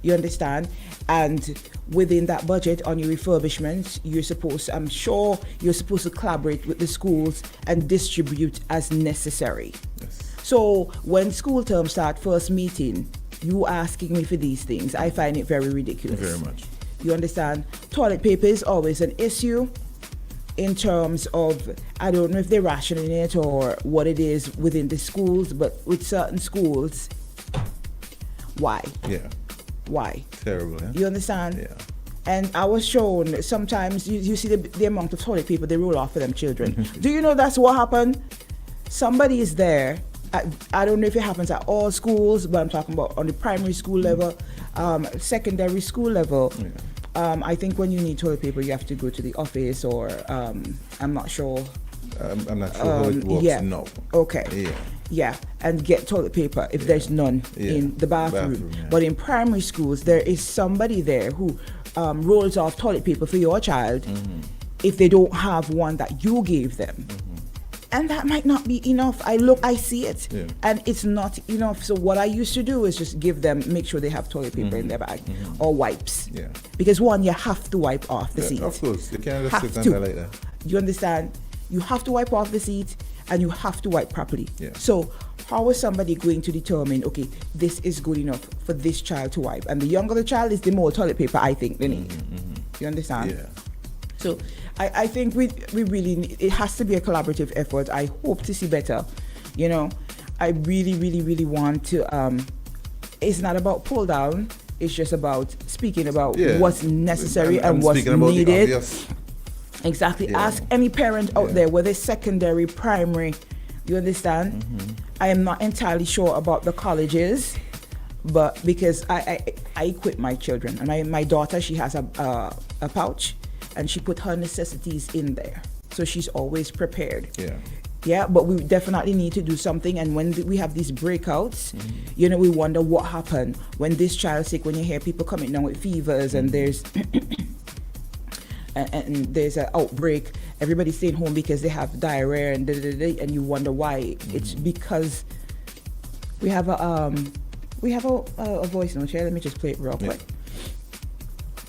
You understand? And within that budget on your refurbishments, I'm sure you're supposed to collaborate with the schools and distribute as necessary. So when school term start first meeting, you asking me for these things, I find it very ridiculous. Very much. You understand? Toilet paper is always an issue in terms of, I don't know if they're rationing it or what it is within the schools, but with certain schools, why? Why? Terrible, You understand? And I was shown sometimes you see the amount of toilet paper they roll off for them children. Do you know that's what happened? Somebody is there. I don't know if it happens at all schools, but I'm talking about on the primary school level, secondary school level. I think when you need toilet paper, you have to go to the office or I'm not sure. I'm not sure how it works. No. Okay. And get toilet paper if there's none in the bathroom. But in primary schools, there is somebody there who rolls off toilet paper for your child if they don't have one that you gave them. And that might not be enough. I see it, and it's not enough. So what I used to do is just give them, make sure they have toilet paper in their bag or wipes. Because one, you have to wipe off the seat. Of course, you can't just sit on there like that. You understand? You have to wipe off the seat, and you have to wipe properly. So how is somebody going to determine, okay, this is good enough for this child to wipe? And the younger the child is, the more toilet paper I think they need. You understand? So I think we really need, it has to be a collaborative effort. I hope to see better. You know, I really, really, really want to, it's not about pull down, it's just about speaking about what's necessary and what's needed. Exactly. Ask any parent out there, whether it's secondary, primary, you understand? I am not entirely sure about the colleges, but because I equip my children, and my daughter, she has a pouch, and she put her necessities in there, so she's always prepared. But we definitely need to do something. And when we have these breakouts, you know, we wonder what happened when this child's sick. When you hear people coming down with fevers and there's and there's an outbreak, everybody's staying home because they have diarrhea and and you wonder why. It's because we have a voice note here. Let me just play it real quick.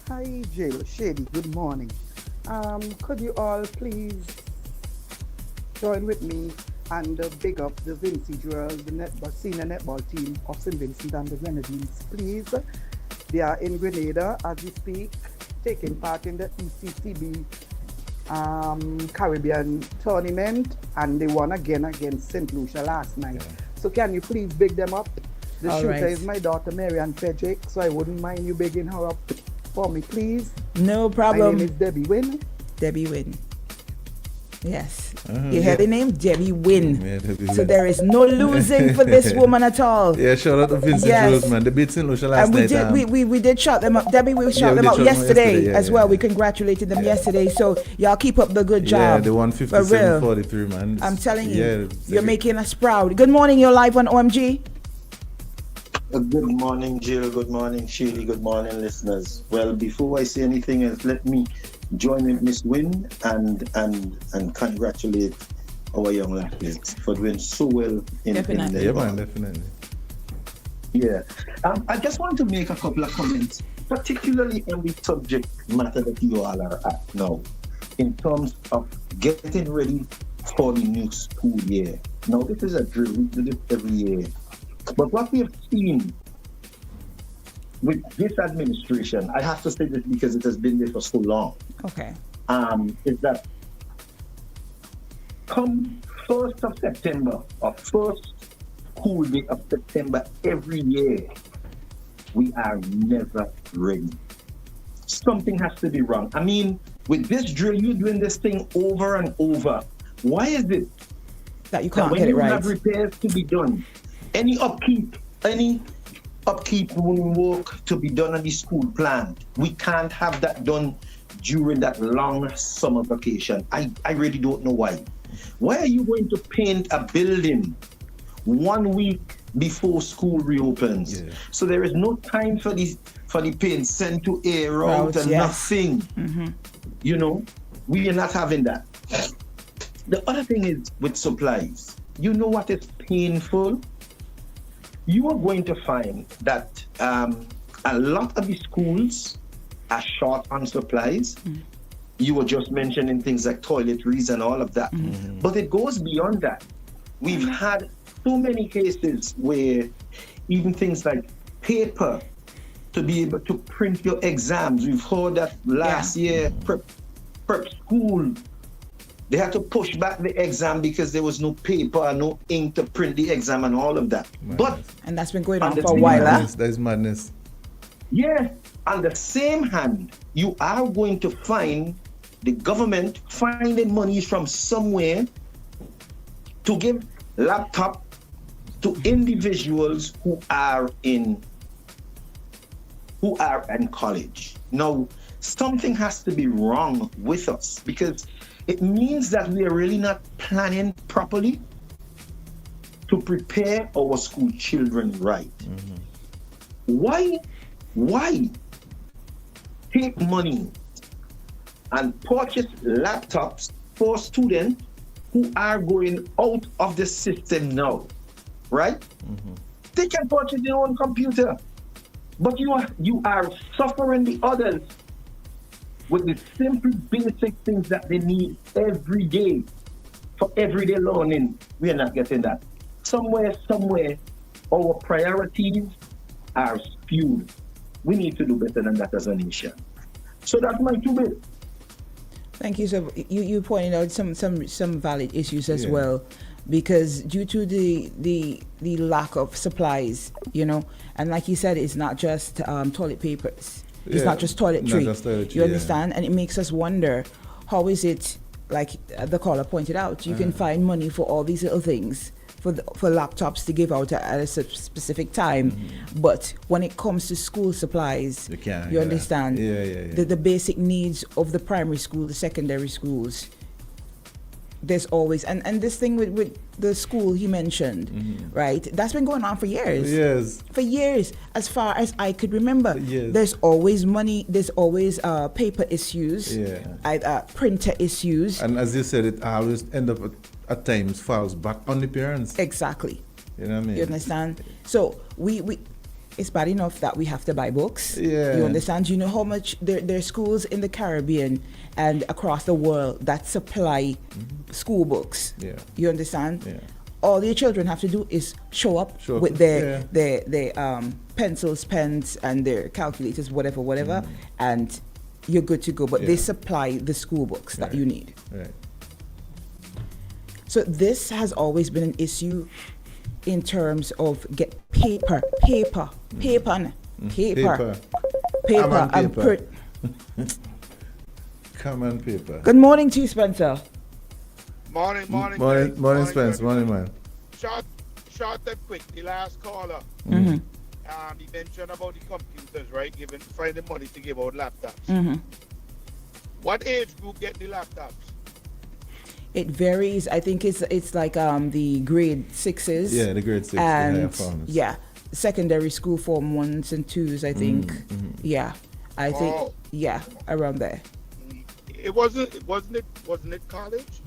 Hi, Jill, Shady, good morning. Could you all please join with me and big up the Vincy Girls, the senior netball team of St. Vincent and the Grenadines, please. They are in Grenada as we speak, taking part in the ECCB Caribbean tournament, and they won again against St. Lucia last night. So can you please big them up? The All shooter right. is my daughter Marianne Frederick, so I wouldn't mind you bigging her up for me, please. No problem. My name is Debbie Wynn. Debbie Wynn. Yes. You heard the name? Debbie Wynn. Debbie So Wynn. there is no losing for this woman at all. Shout out to Vincent Jules, man. They beat St. Lucia last And we night. did we did shout them up. Debbie, we shout we them did out shout them out yesterday yesterday, as well. We congratulated them yesterday. So y'all keep up the good job. Yeah, they won For real. 57-43, man. I'm telling you, Yeah, you're making us proud. Good morning, you're live on OMG. Good morning, Jill. Good morning, Shady. Good morning, listeners. Well, before I say anything else, let me join with Miss Wynn and congratulate our young athletes for doing so well in Definitely. Definitely. Yeah. I just want to make a couple of comments, particularly on the subject matter that you all are at now, in terms of getting ready for the new school year. Now, this is a drill. We do this every year. But what we have seen with this administration, I have to say this because it has been there for so long, Okay. is that come 1st of September or 1st school day of September every year, we are never ready. Something has to be wrong. I mean, with this drill, you're doing this thing over and over. Why is it that you can't when get you it right? have repairs to be done, any upkeep work to be done on the school plan, we can't have that done during that long summer vacation. I really don't know why. Why are you going to paint a building 1 week before school reopens? Yeah. So there is no time for the paint sent to air out and nothing. Mm-hmm. You know, we are not having that. The other thing is with supplies. You know what is painful? You are going to find that a lot of the schools are short on supplies. Mm. You were just mentioning things like toiletries and all of that. Mm-hmm. But it goes beyond that. We've had so many cases where even things like paper to be able to print your exams. We've heard that last year, prep school, they had to push back the exam because there was no paper, no ink to print the exam and all of that. And that's been going on for a while. That's madness. Yeah. On the same hand, you are going to find the government finding monies from somewhere to give laptop to individuals who are in college. Now, something has to be wrong with us because it means that we are really not planning properly to prepare our school children right. Mm-hmm. Why take money and purchase laptops for students who are going out of the system now, right? Mm-hmm. They can purchase their own computer, but you are suffering the others with the simple basic things that they need every day for everyday learning. We are not getting that. Somewhere, our priorities are skewed. We need to do better than that as a nation. So that's my 2 bits. Thank you. So you pointed out some valid issues as well, because due to the lack of supplies, you know, and like you said, it's not just toilet papers. It's not just toiletry. You understand? And it makes us wonder, how is it, like the caller pointed out, you can find money for all these little things, for laptops to give out at a specific time, but when it comes to school supplies, you understand, the basic needs of the primary school, the secondary schools, there's always, and this thing with the school he mentioned, right, that's been going on for years. For years, as far as I could remember. There's always money, there's always paper issues, printer issues, and as you said, it always end up at times falls back on the parents. Exactly. You know what I mean? You understand? So we it's bad enough that we have to buy books. Yeah. You understand? You know how much there are schools in the Caribbean and across the world that supply school books. Yeah. You understand? Yeah. All your children have to do is show up with their pencils, pens, and their calculators, whatever, and you're good to go. But they supply the school books that you need. Right. So this has always been an issue in terms of get paper, Common paper. Good morning to you, Spencer. Morning, Spence. Morning, man. Short and quick. The last caller. Mm-hmm. He mentioned about the computers, right? Finding money to give out laptops. Mm-hmm. What age group get the laptops? It varies. I think it's like the grade 6s. Yeah, the grade 6 and the secondary school form 1s and 2s. I think. Yeah, I think around there. It wasn't it college?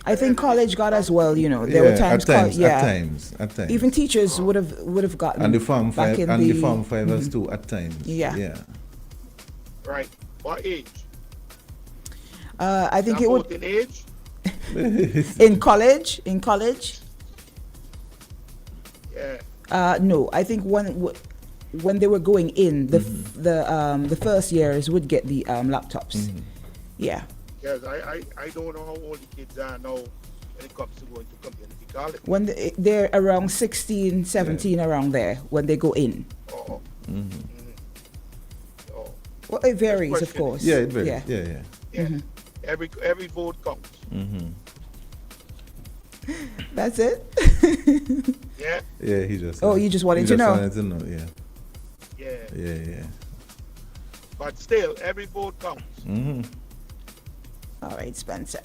I think college got as well. You know, there were times. At times. Even teachers would have gotten. And the form 5 the form 5s too at times. Yeah. Right. What age? I think it would. In age. in college. Yeah. No, I think when they were going in, the first years would get the laptops. Yeah. Yes, I don't know how old the kids are now when it comes to going to community college. When they're around 16, 17, around there, when they go in. Oh. Well, it varies, of course. Yeah, it varies. Yeah. Yeah. Every vote counts. That's it? Yeah. Yeah, he just. Oh, you just wanted to know. Wanted to know, yeah. Yeah. But still, every vote counts. All right, Spencer.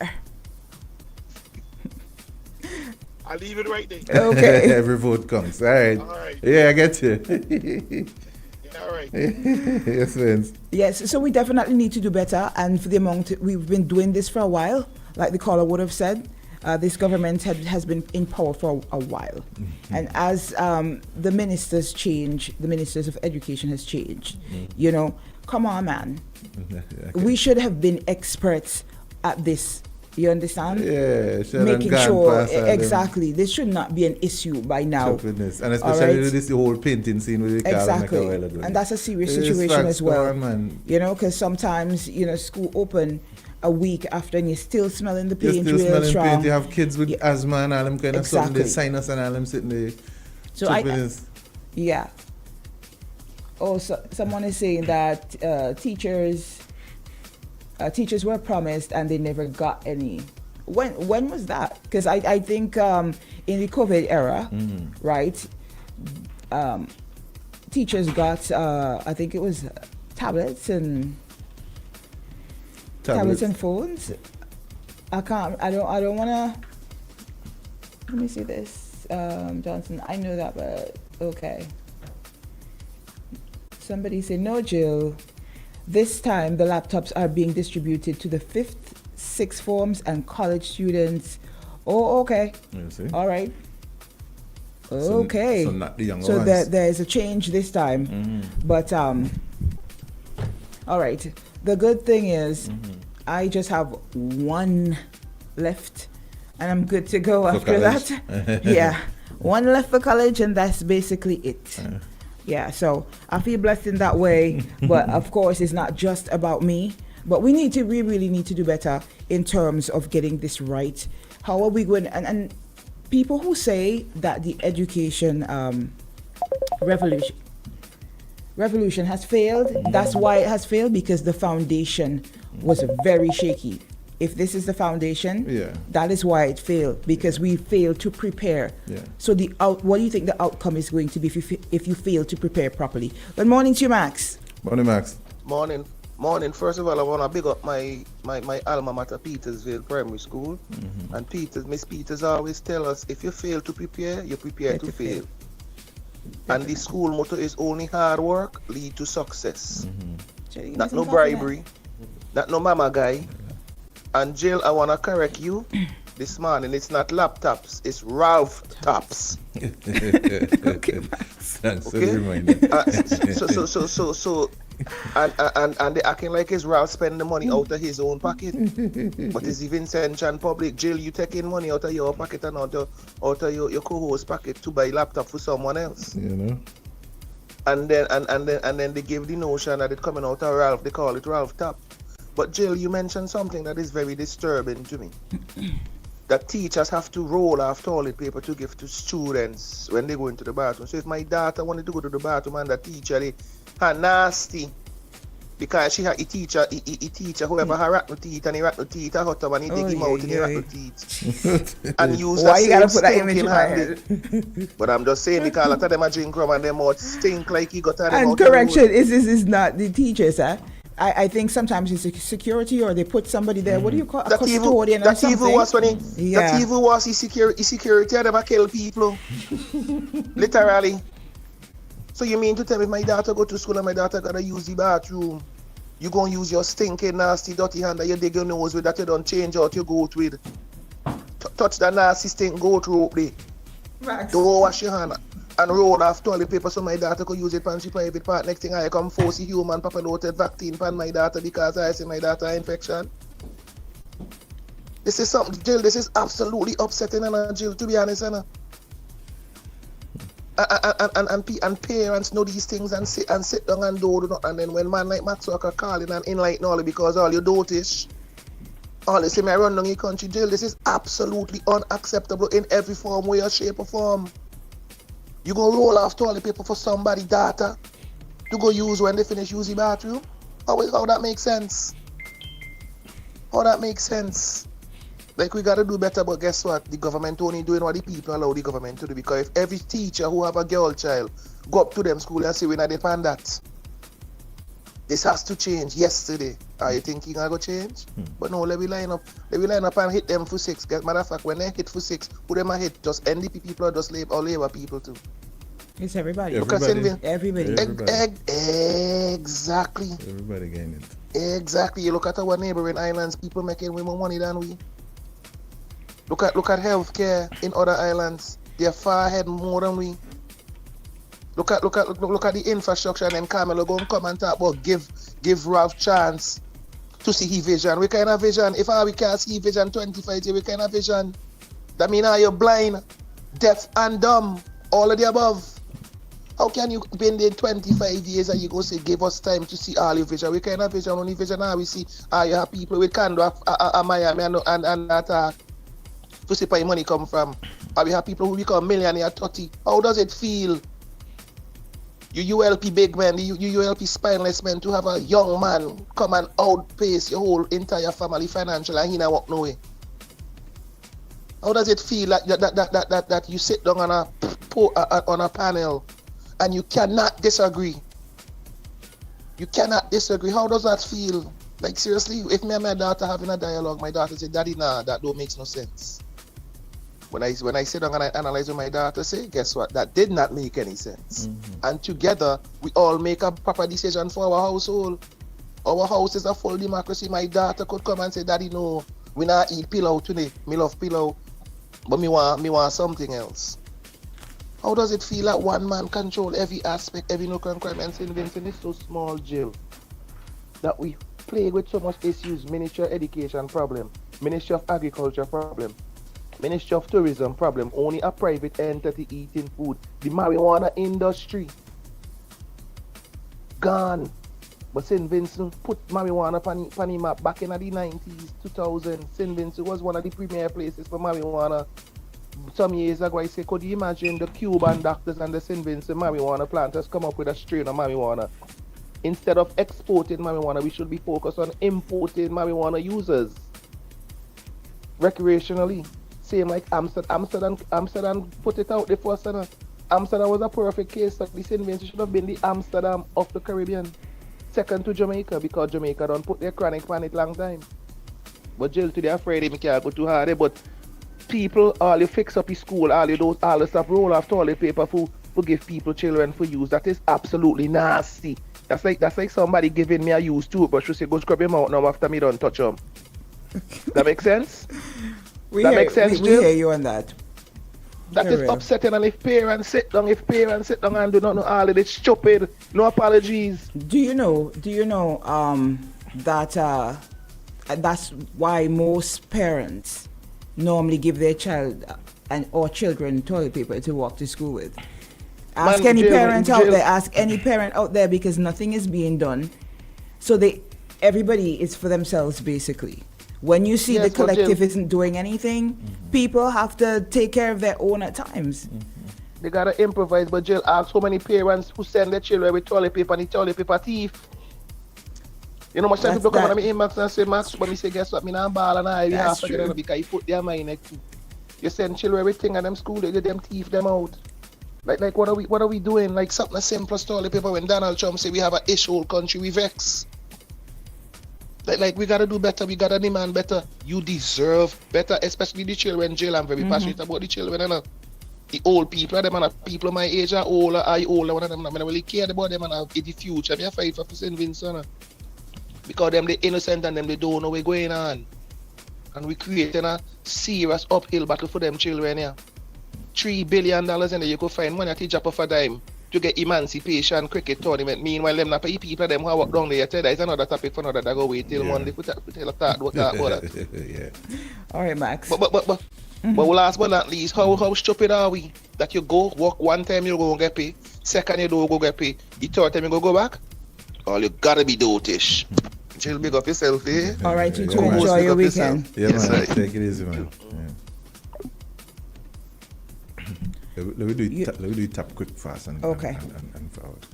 I'll leave it right there. Okay. Every vote counts. All right. All right. Yeah, I get you. All right. Yes, Vince. Yes, so we definitely need to do better. And for the amount, we've been doing this for a while. Like the caller would have said, this government has been in power for a while. And as the ministers change, the ministers of education has changed. You know, come on, man. We should have been experts at this. You understand? Yeah, making sure exactly. This should not be an issue by now. And especially with this whole painting scene with the exactly, a while ago. And that's a serious situation as well. Man. You know, because sometimes school open a week after and you're still smelling the paint. You're still real smelling strong. paint. You have kids with asthma and all them kind of something. Exactly. They sinus and all them sitting there. So yeah. Oh, so someone is saying that teachers were promised and they never got any. When was that? Because I think in the COVID era, right? Teachers got I think it was tablets and phones. I don't wanna. Let me see this, Johnson. I know that, but okay. Somebody said no, Jill. This time, the laptops are being distributed to the 5th, 6th forms and college students. Oh, okay. You see? All right. Okay. So not the younger ones. So there is a change this time. But, all right. The good thing is, I just have one left, and I'm good to go after that. Yeah. One left for college, and that's basically it. Yeah, so I feel blessed in that way. But of course, it's not just about me. But we really need to do better in terms of getting this right. How are we going? And people who say that the education revolution has failed, that's why it has failed, because the foundation was very shaky. If this is the foundation, that is why it failed, because we failed to prepare. So what do you think the outcome is going to be if you fail to prepare properly? Good morning to you, Max. Morning, Max. Morning. First of all, I want to big up my alma mater, Petersville Primary School. And Miss Peters always tell us, if you fail to prepare, you prepare to fail. And the school motto is only hard work lead to success. Not no bribery, not no mama guy. And Jill, I want to correct you this morning. It's not laptops, it's Ralph tops. Okay, thanks for the reminder. And they acting like it's Ralph spending the money out of his own pocket. But it's even Central Public. Jill, you taking money out of your pocket and out of your co-host pocket to buy laptop for someone else. You know. And then they give the notion that it's coming out of Ralph. They call it Ralph top. But Jill, you mentioned something that is very disturbing to me. That teachers have to roll off toilet paper to give to students when they go into the bathroom. So if my daughter wanted to go to the bathroom and the teacher, her nasty, because she had a teacher, whoever her rat no teeth and he rat no teeth, I hot up and he dig him out and he rat no teeth. And use Why the you gotta same put that image in stinking my hand. head? But I'm just saying, because a lot of them are drink rum and their mouth stink like he got them And out. correction, is not the teachers, huh? I think sometimes it's security, or they put somebody there. What do you call a custodian or something? That evil was his security and them kill people. Literally. So you mean to tell me if my daughter go to school and my daughter gotta use the bathroom, you gonna use your stinking, nasty, dirty hand that you dig your nose with that you don't change out your goat with? Touch that nasty stink goat rope there. Don't wash your hand and roll off toilet paper so my daughter could use it for she private part. Next thing I come force the human papillomavirus vaccine for my daughter because I see my daughter infection. This is something, Jill, this is absolutely upsetting, Jill, to be honest, and parents know these things and sit down and do, and then when man like Maxwell call in and enlighten all because all you dotish Honestly, me run down the country jail. This is absolutely unacceptable in every form, way or shape or form. You gonna roll off toilet paper for somebody data to go use when they finish using bathroom? How that makes sense? How that makes sense? Like, we gotta do better, but guess what? The government only doing what the people allow the government to do, because if every teacher who have a girl child go up to them school and say, we're not depend that, this has to change yesterday. Are you thinking I go change? But no, let me line up and hit them for 6. Matter of fact, when they hit for 6, who them a hit? Just NDP people or just Labour people too? It's everybody. Everybody. Exactly. Everybody getting it. Exactly. You look at our neighboring islands, people making way more money than we. Look at healthcare in other islands. They're far ahead more than we. Look at the infrastructure, and then Carmelo go and come and talk about give Ralph chance to see his vision. We kind of vision. If we can't see vision 25 years, we kind of vision. That means you're blind, deaf and dumb, all of the above. How can you been there 25 years and you go say give us time to see all your vision? We kind of vision, only vision now we see you have people with candle at Miami and attack to see where money come from. Or we have people who become millionaire 30. How does it feel? You ULP big man, you ULP spineless man, to have a young man come and outpace your whole entire family financially and he not walk no way. How does it feel that you sit down on a panel and you cannot disagree? You cannot disagree. How does that feel? Like, seriously, if me and my daughter having a dialogue, my daughter say, Daddy, nah, that don't make no sense. When I sit down and I analyze what my daughter say, guess what? That did not make any sense. And together, we all make a proper decision for our household. Our house is a full democracy. My daughter could come and say, Daddy, no, we not eat pillow today. Me love pillow, but me want something else. How does it feel that one man control every aspect, every nook and cranny? And St. Vincent is so small, jail, that we plague with so much issues. Ministry of Education problem, Ministry of Agriculture problem, Ministry of Tourism problem, only a private entity eating food. The marijuana industry gone. But St. Vincent put marijuana on the map back in the 90s, 2000. St. Vincent was one of the premier places for marijuana. Some years ago, I say, could you imagine the Cuban doctors and the St. Vincent marijuana planters come up with a strain of marijuana? Instead of exporting marijuana, we should be focused on importing marijuana users recreationally. Same like Amsterdam put it out there for us. Amsterdam was a perfect case. The St. Vincent should have been the Amsterdam of the Caribbean. Second to Jamaica, because Jamaica don't put their chronic on it long time. But jail today afraid they can't go too hard. But people, all you fix up his school, all the stuff roll off toilet paper for give people children for use. That is absolutely nasty. That's like somebody giving me a used toothbrush to say go scrub your mouth now after me don't touch them. That makes sense? We hear you on that. That is upsetting. And if parents sit down and do not know all of this stupid, no apologies. Do you know that that's why most parents normally give their child or children toilet paper to walk to school with? Ask any parent out there, because nothing is being done. So everybody is for themselves, basically. When you see the collective isn't doing anything, people have to take care of their own at times. They gotta improvise, but Jill, ask how many parents who send their children with toilet paper and the toilet paper thief. You know, much time people come on me inbox and say, Max, but me say, guess what, me not ball and I have to get it because you put their mind next to. You send children everything and them school, they get them thief them out. Like what are we doing? Like something as simple as toilet paper. When Donald Trump say we have an issue whole country, we vex. Like we gotta do better, we gotta demand better. You deserve better, especially the children. Jill, I'm very passionate about the children, and the old people, them and people my age are older, I older, one of them, I don't really care about them and in the future. I fight for St. Vincent. Because them they innocent and them they don't know what's going on. And we creating a serious uphill battle for them children here. $3 billion and then you could find money at the drop of a dime to get emancipation cricket tournament. Meanwhile, them not pay people them who walk down there. That is another topic for another that go wait till Monday. We tell a talk about that. All right, Max. But last but not least, how stupid are we that you go work one time you go get paid, second you don't go get paid, the third time you go back? Oh, you gotta be dotish. Jill, big up yourself, eh? All right, you Yeah, too. man. Enjoy Big your up yourself. weekend. Yeah, Yes, man. sir. Take it easy, man. Yeah. Let me do it tap quick, fast, and Okay. and forward.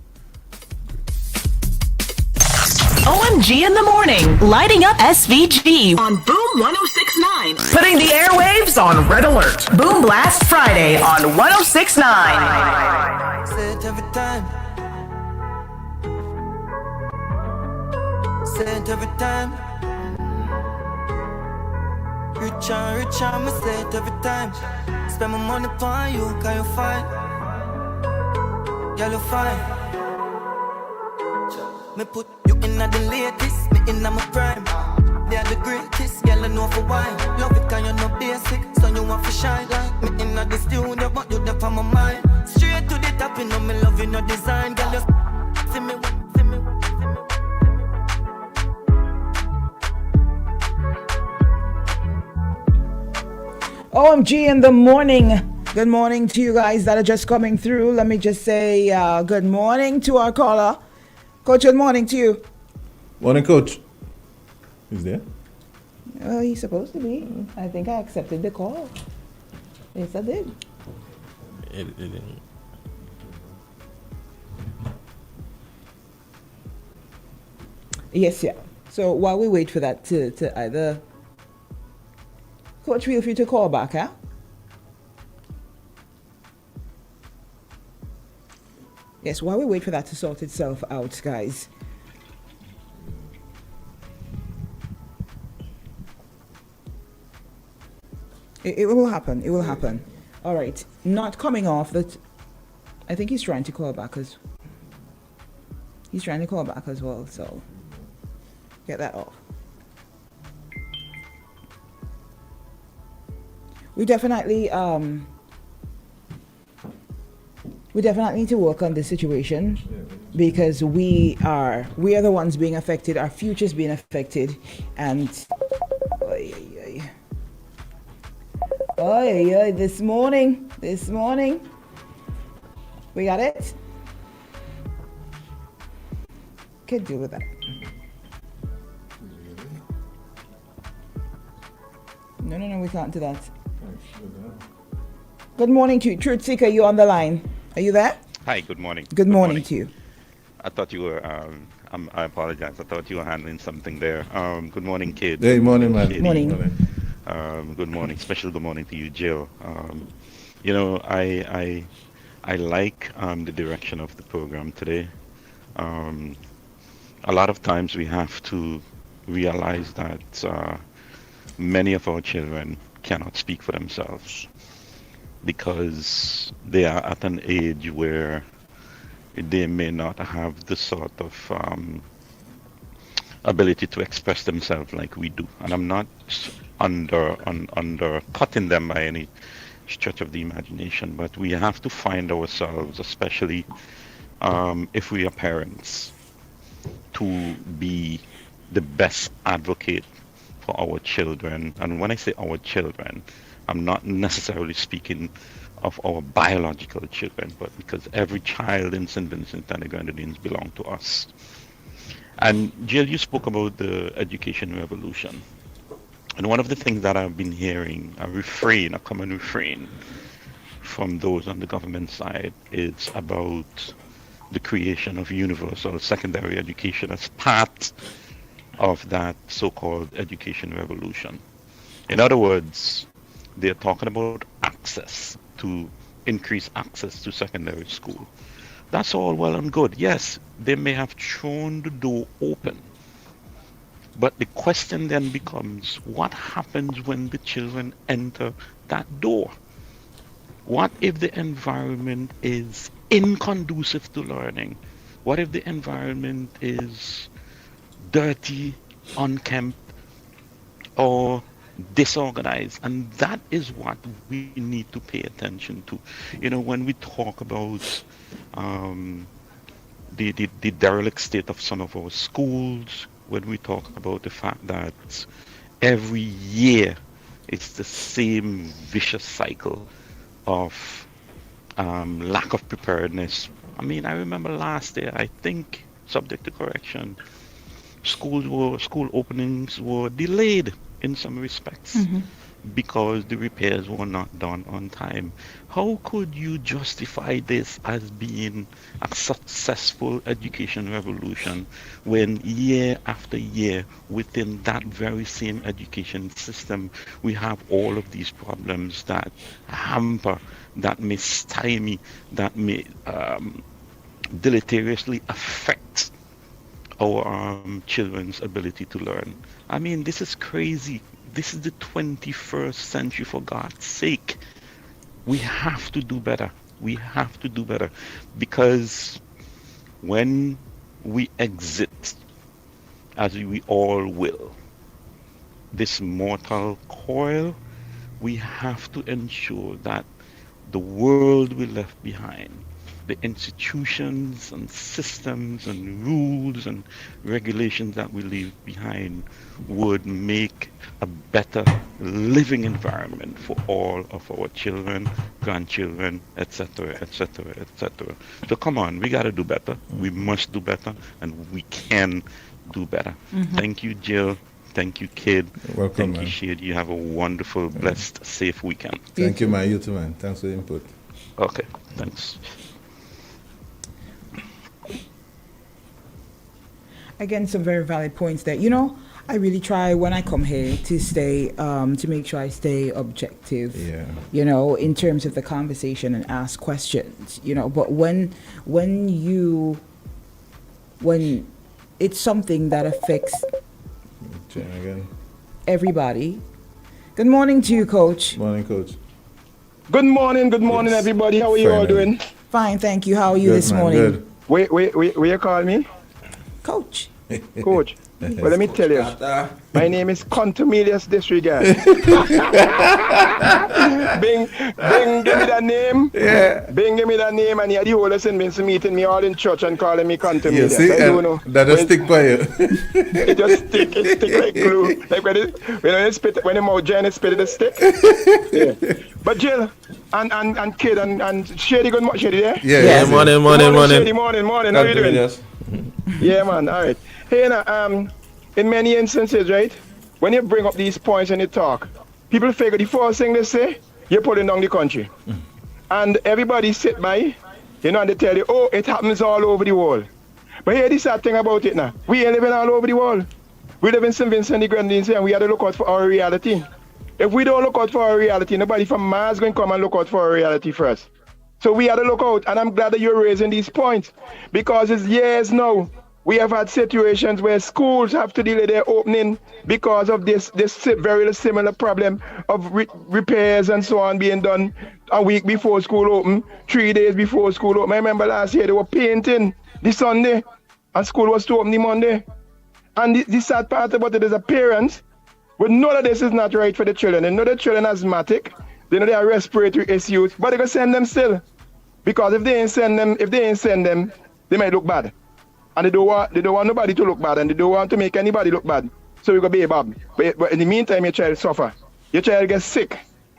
OMG in the morning, lighting up SVG on Boom 1069. Putting the airwaves on red alert. Boom Blast Friday on 1069. Say it every time. Say it every time. Rich and me say it every time. Spend my money on you, can you fine? Girl, you fine. Me put you in the latest, me in my prime. They are the greatest, girl, I know for why. Love it, can you no basic, so you want to shine. Me in the studio, but you there on my mind. Straight to the top, you know me love you, no design. Girl, you see me, see me, see me. OMG in the morning. Good morning to you guys that are just coming through. Let me just say good morning to our caller. Coach, good morning to you. Morning, Coach. He's there? He's supposed to be. I think I accepted the call. Yes, I did. It didn't. Yes, yeah. So while we wait for that to either... Coach, feel free to call back, huh? Yes, while we wait for that to sort itself out, guys. It will happen. It will happen. All right. Not coming off that. I think he's trying to call back as. He's trying to call back as well. So get that off. We definitely need to work on this situation because we are the ones being affected. Our future's being affected, and this morning, we got it. Could deal with that. No, we can't do that. Good morning to you. Truth Seeker, you on the line. Are you there? Hi, good morning. Good morning to you. I thought you were, I apologize. I thought you were handling something there. Good morning, kid. Hey, morning, man. Shady. Morning. Good morning. Special good morning to you, Jill. You know, I like the direction of the program today. A lot of times we have to realize that many of our children cannot speak for themselves because they are at an age where they may not have the sort of ability to express themselves like we do. And I'm not undercutting them by any stretch of the imagination, but we have to find ourselves, especially if we are parents, to be the best advocate for our children. And when I say our children, I'm not necessarily speaking of our biological children, but because every child in St. Vincent and the Grenadines belong to us. And Jill, you spoke about the education revolution. And one of the things that I've been hearing, a common refrain from those on the government side is about the creation of universal secondary education as part of that so-called education revolution. In other words, they're talking about increased access to secondary school. That's all well and good. Yes, they may have thrown the door open. But the question then becomes, what happens when the children enter that door? What if the environment is inconducive to learning? What if the environment is dirty, unkempt, or disorganized? And that is what we need to pay attention to. You know, when we talk about the derelict state of some of our schools, when we talk about the fact that every year it's the same vicious cycle of lack of preparedness. I mean, I remember last year, I think, subject to correction, school openings were delayed in some respects because the repairs were not done on time. How could you justify this as being a successful education revolution when year after year within that very same education system we have all of these problems that hamper, that may stymie, that may deleteriously affect our children's ability to learn? I mean, this is crazy. This is the 21st century, for God's sake. We have to do better. We have to do better. Because when we exit, as we all will, this mortal coil, we have to ensure that the world we left behind, the institutions and systems and rules and regulations that we leave behind would make a better living environment for all of our children, grandchildren, etc., etc., etc. So come on, we got to do better. We must do better, and we can do better. Thank you, Jill. Thank you, Kid. Welcome, Thank man. you, Shade. You have a wonderful, blessed, safe weekend. Thank you, man. You too, man. Thanks for the input. Okay, thanks. Again, some very valid points there. You know, I really try when I come here to stay, to make sure I stay objective, you know, in terms of the conversation and ask questions, you know, but when it's something that affects everybody. Good morning to you, Coach. Morning, Coach. Good morning, everybody. How are you all doing? Fine, thank you. How are you this morning? Good. Wait, will you call me? Coach. Coach. Well, let me tell you, my name is Contumelious Disregard. Bing, give me that name. Yeah. Bing, give me that name, and the whole lesson been meeting me all in church and calling me Contumelious. Yeah, see, I don't know. that just stick by you. It just stick like glue. Like when the mouth giant spit it stick. Yeah. But Jill and Kid and Shady, good morning. Shady there? Yeah. Morning. Shady, morning. How you doing? Yes. Yeah, man. All right. Hey, in many instances, right, when you bring up these points and you talk, people figure the first thing they say, you're pulling down the country. And everybody sit by, you know, and they tell you, oh, it happens all over the world. But here, the sad thing about it now, we ain't living all over the world. We live in St. Vincent the Grenadines and we have to look out for our reality. If we don't look out for our reality, nobody from Mars going to come and look out for our reality first. So we have to look out, and I'm glad that you're raising these points, because it's years now. We have had situations where schools have to delay their opening because of this very similar problem of repairs and so on being done a week before school open, 3 days before school open. I remember last year they were painting the Sunday and school was to open the Monday. And the sad part about it is a parent would know that this is not right for the children. They know the children are asthmatic, they know they have respiratory issues, but they're going to send them still. Because if they ain't send them, they might look bad. And they don't want nobody to look bad, and they don't want to make anybody look bad. So we go be Bob. But in the meantime, your child suffer. Your child gets sick,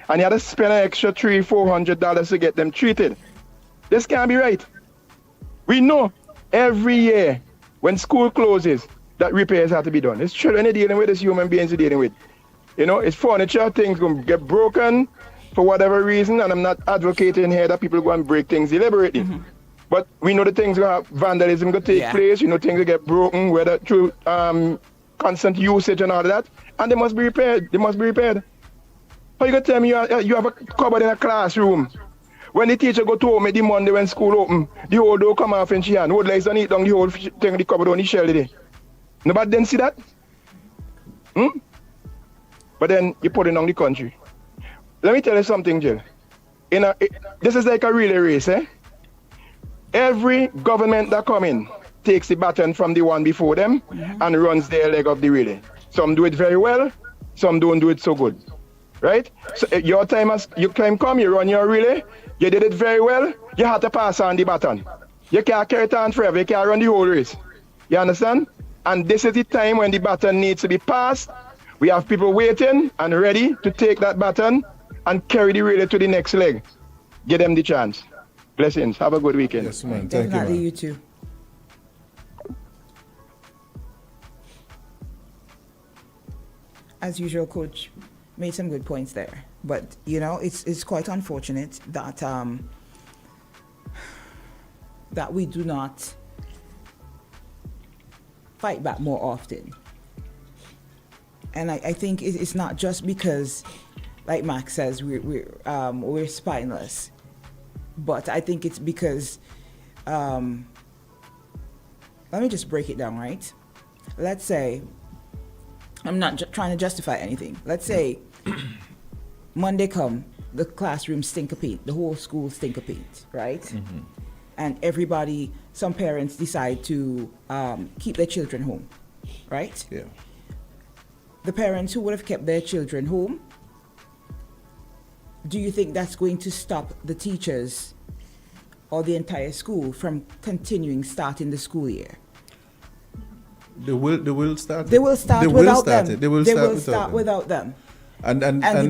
and you have to spend an extra $300-400 to get them treated. This can't be right. We know every year when school closes that repairs have to be done. It's children they're dealing with, it's human beings they're dealing with. You know, it's furniture, things going to get broken for whatever reason, and I'm not advocating here that people go and break things deliberately. But we know the things that vandalism going to take place. You know, things that get broken, whether through constant usage and all that, and they must be repaired. How you going to tell me you have a cupboard in a classroom? When the teacher go to home the Monday when school open, the whole door come off in she hand. Wood lights don't eat down the whole thing, the cupboard on the shelf today. Nobody didn't see that? But then you put it on the country. Let me tell you something, Jill. This is like a relay race, eh? Every government that come in takes the baton from the one before them and runs their leg of the relay. Some do it very well, some don't do it so good, right? So your time as you come, you run your relay, you did it very well, you have to pass on the baton. You can't carry it on forever, you can't run the whole race. You understand? And this is the time when the baton needs to be passed. We have people waiting and ready to take that baton and carry the relay to the next leg. Give them the chance. Blessings. Have a good weekend. Yes, man. Definitely, you too. as usual, Coach made some good points there. But it's quite unfortunate that that we do not fight back more often. And I think it's not just because, like Max says, we're spineless, but I think it's because, let me just break it down, right? Let's say, I'm not trying to justify anything. Let's say Monday come, the classroom stink of paint, the whole school stink of paint, right? Mm-hmm. And everybody, some parents decide to keep their children home, right? Yeah. The parents who would have kept their children home, do you think that's going to stop the teachers or the entire school from starting the school year? They will start. They will start without them. They will start without them. And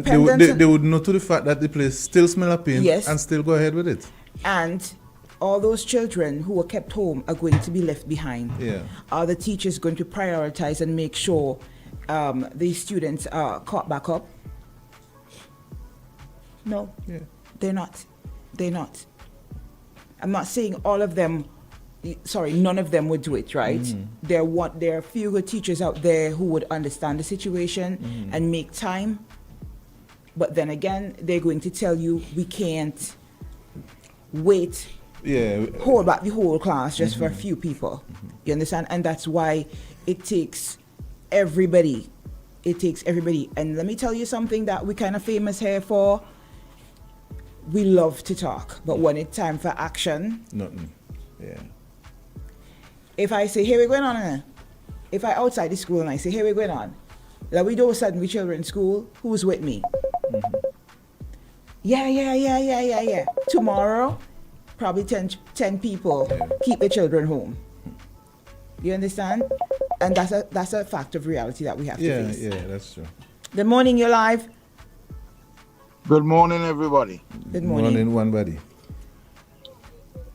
they would know to the fact that the place still smell of paint, yes, and still go ahead with it. And all those children who were kept home are going to be left behind. Yeah. Are the teachers going to prioritize and make sure these students are caught back up? No. Yeah. They're not. They're not. I'm not saying all of them, none of them would do it, right? Mm-hmm. There are fewer teachers out there who would understand the situation, mm-hmm, and make time. But then again, they're going to tell you we can't wait, hold back the whole class just, mm-hmm, for a few people. Mm-hmm. You understand? And that's why it takes everybody. It takes everybody. And let me tell you something that we're kind of famous here for. We love to talk, but when it's time for action, nothing. Yeah. If I say, here we're going on, if I outside the school and I say, here we're going on, like we don't send we children in school, who's with me? Mm-hmm. Yeah. Tomorrow, probably 10 people keep the children home. You understand? And that's a fact of reality that we have to face. Yeah, that's true. Good morning, you're live. Good morning, everybody. Good morning. Morning, one buddy.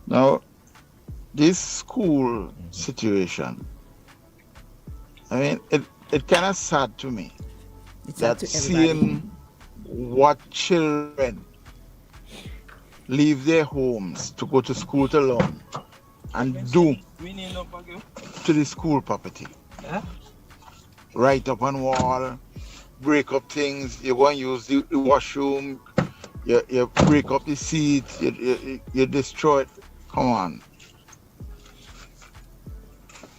Now, this school situation, I mean, it kind of sad to me that seeing what children leave their homes to go to school to learn and do to the school property. Write up on wall, break up things, you go and use the washroom, you break up the seat, you destroy it. Come on.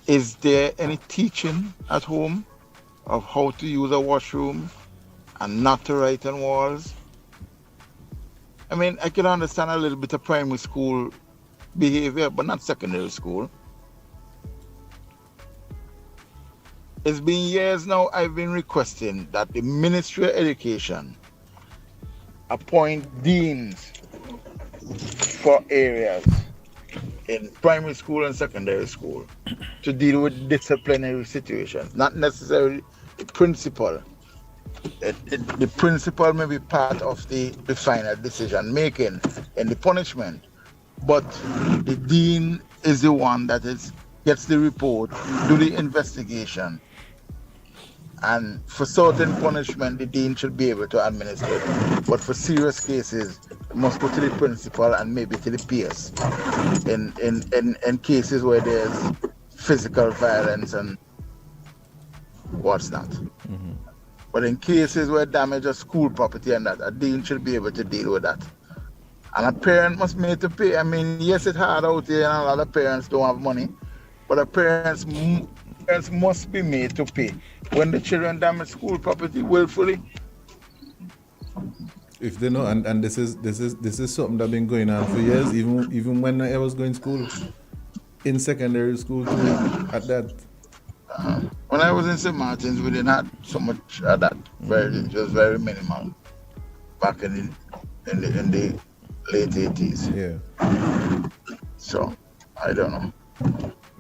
Is there any teaching at home of how to use a washroom and not to write on walls? I mean, I can understand a little bit of primary school behavior, but not secondary school. It's been years now I've been requesting that the Ministry of Education appoint deans for areas in primary school and secondary school to deal with disciplinary situations, not necessarily the principal. The principal may be part of the final decision making in the punishment, but the dean is the one that gets the report, do the investigation, and for certain punishment the dean should be able to administer it. But for serious cases, it must go to the principal and maybe to the peers. In cases where there's physical violence and what's not. Mm-hmm. But in cases where damage of school property and that, a dean should be able to deal with that. And a parent must be made to pay. I mean, yes, it's hard out here and a lot of parents don't have money, but the parents must be made to pay when the children damage school property willfully. If they know, and this is something that's been going on for years, even when I was going to school, in secondary school too, at that. When I was in St. Martin's, we didn't have so much of that. It was very minimal back in the late 80s. Yeah. So I don't know.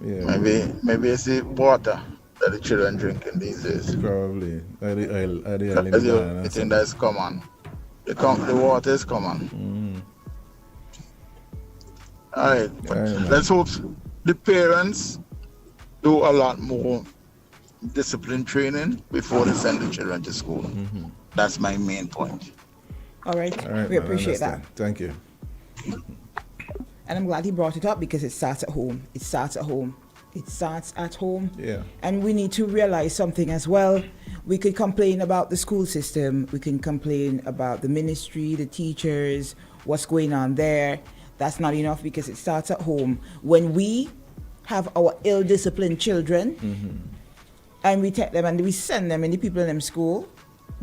Yeah. Maybe it's the water that the children drinking these days. Probably. I think that's common. The water is common. All right. Let's hope the parents do a lot more discipline training before they send the children to school. That's my main point. All right. All right, We man, I appreciate that. understand. Thank you. And I'm glad he brought it up because it starts at home. It starts at home. It starts at home. Yeah. And we need to realize something as well. We could complain about the school system. We can complain about the ministry, the teachers, what's going on there. That's not enough because it starts at home. When we have our ill-disciplined children and we take them and we send them and the people in them school,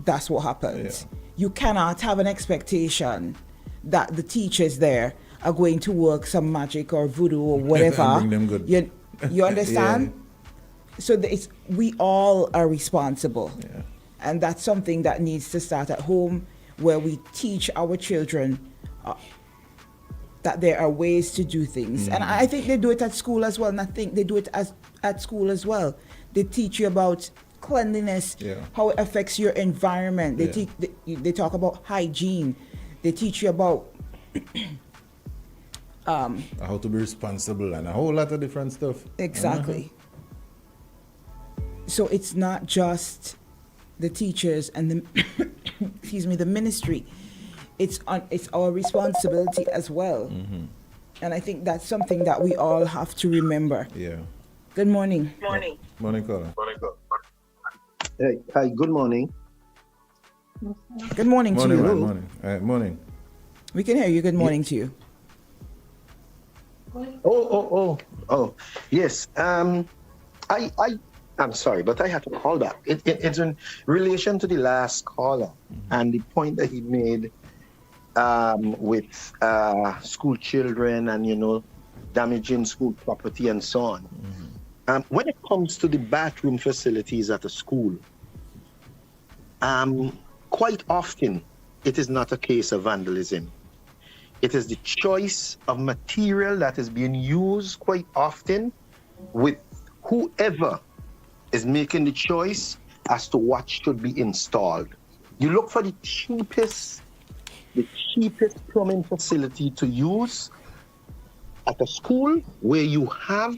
that's what happens. You cannot have an expectation that the teachers there are going to work some magic or voodoo or whatever. And bring them good. You understand? So we all are responsible. And that's something that needs to start at home, where we teach our children that there are ways to do things. And I think they do it at school as well. And I think they do it at school as well. They teach you about cleanliness, how it affects your environment. They talk about hygiene. They teach you about how to be responsible and a whole lot of different stuff. Exactly. So it's not just the teachers and the the ministry. It's our responsibility as well. And I think that's something that we all have to remember. Yeah. Good morning. Morning, caller. Hey, hi, good morning. Good morning to you. Man, morning. We can hear you. Good morning to you. Oh, yes. I'm sorry, but I had to call back. It's in relation to the last caller and the point that he made with school children and, damaging school property and so on. When it comes to the bathroom facilities at a school, quite often it is not a case of vandalism. It is the choice of material that is being used quite often with whoever is making the choice as to what should be installed. You look for the cheapest plumbing facility to use at a school where you have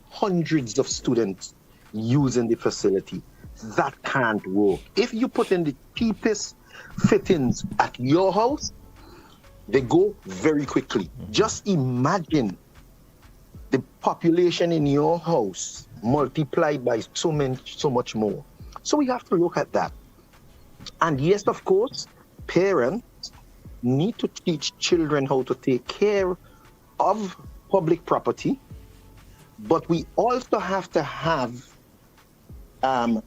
hundreds of students using the facility. That can't work. If you put in the cheapest fittings at your house, they go very quickly. Just imagine the population in your house multiplied by so much more. So we have to look at that. And yes, of course, parents need to teach children how to take care of public property, but we also have to have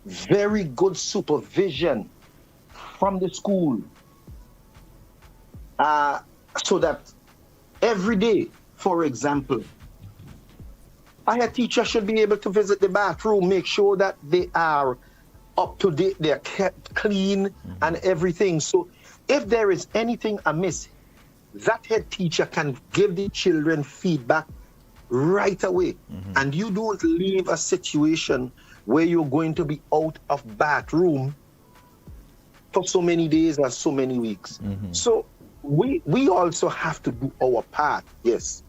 very good supervision from the school so that every day, for example, a teacher should be able to visit the bathroom, make sure that they are up to date, they're kept clean and everything. So if there is anything amiss, that head teacher can give the children feedback right away. And you don't leave a situation where you're going to be out of bathroom for so many days or so many weeks. So we also have to do our part, yes.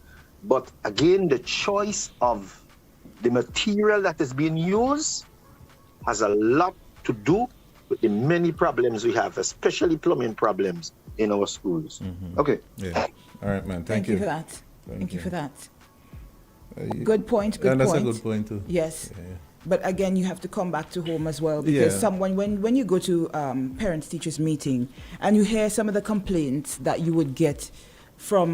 But again, the choice of the material that is being used has a lot to do with the many problems we have, especially plumbing problems in our schools. Okay. Yeah. All right, man. Thank you for that. Thank you for that. Good point. Good that's point. a good point too. Yes. Yeah. But again, you have to come back to home as well, because someone, when you go to parents teachers meeting and you hear some of the complaints that you would get from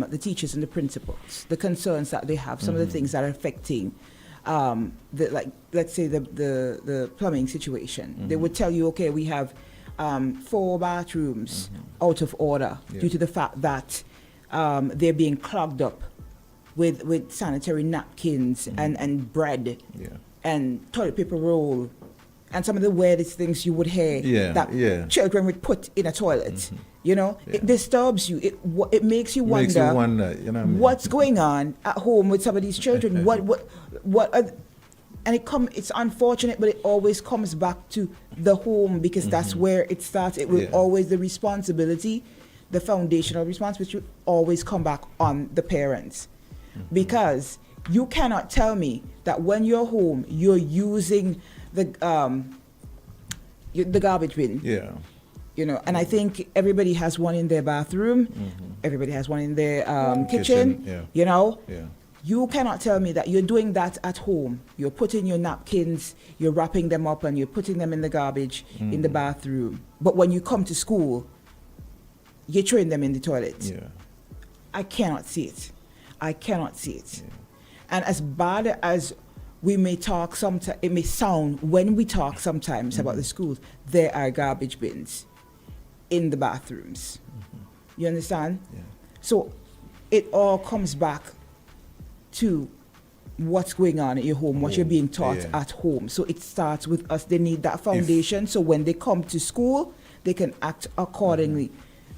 the teachers and the principals, the concerns that they have, some of the things that are affecting let's say the plumbing situation. They would tell you, okay, we have 4 bathrooms out of order due to the fact that they're being clogged up with sanitary napkins and bread and toilet paper roll and some of the weirdest things you would hear that children would put in a toilet. It disturbs you. It makes you wonder, what's going on at home with some of these children. It's unfortunate, but it always comes back to the home, because that's where it starts. It will always, the responsibility, the foundational responsibility will always come back on the parents. Because you cannot tell me that when you're home, you're using the garbage bin. Yeah. You know, and I think everybody has one in their bathroom. Everybody has one in their kitchen. Yeah. You know. Yeah. You cannot tell me that you're doing that at home. You're putting your napkins, you're wrapping them up, and you're putting them in the garbage in the bathroom. But when you come to school, you're throwing them in the toilet. Yeah. I cannot see it. I cannot see it. Yeah. And as bad as we may talk sometimes, it may sound when we talk sometimes about the schools, there are garbage bins in the bathrooms. You understand? Yeah. So it all comes back to what's going on at your home, what you're being taught at home. So it starts with us. They need that foundation. So when they come to school, they can act accordingly.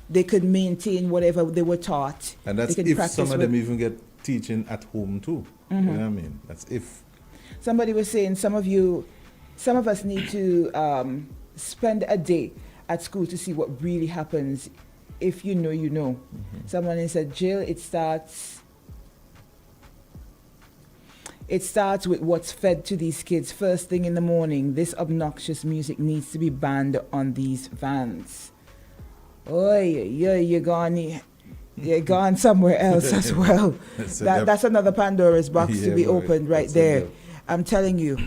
They can maintain whatever they were taught. And that's they can if some of them even get teaching at home too. You know what I mean? That's if. Somebody was saying some of us need to spend a day at school to see what really happens. If you know, you know. Someone said, Jill, it starts with what's fed to these kids first thing in the morning. This obnoxious music needs to be banned on these vans. Oh, you're gone somewhere else as well. That's another Pandora's box to be opened right there. I am telling you.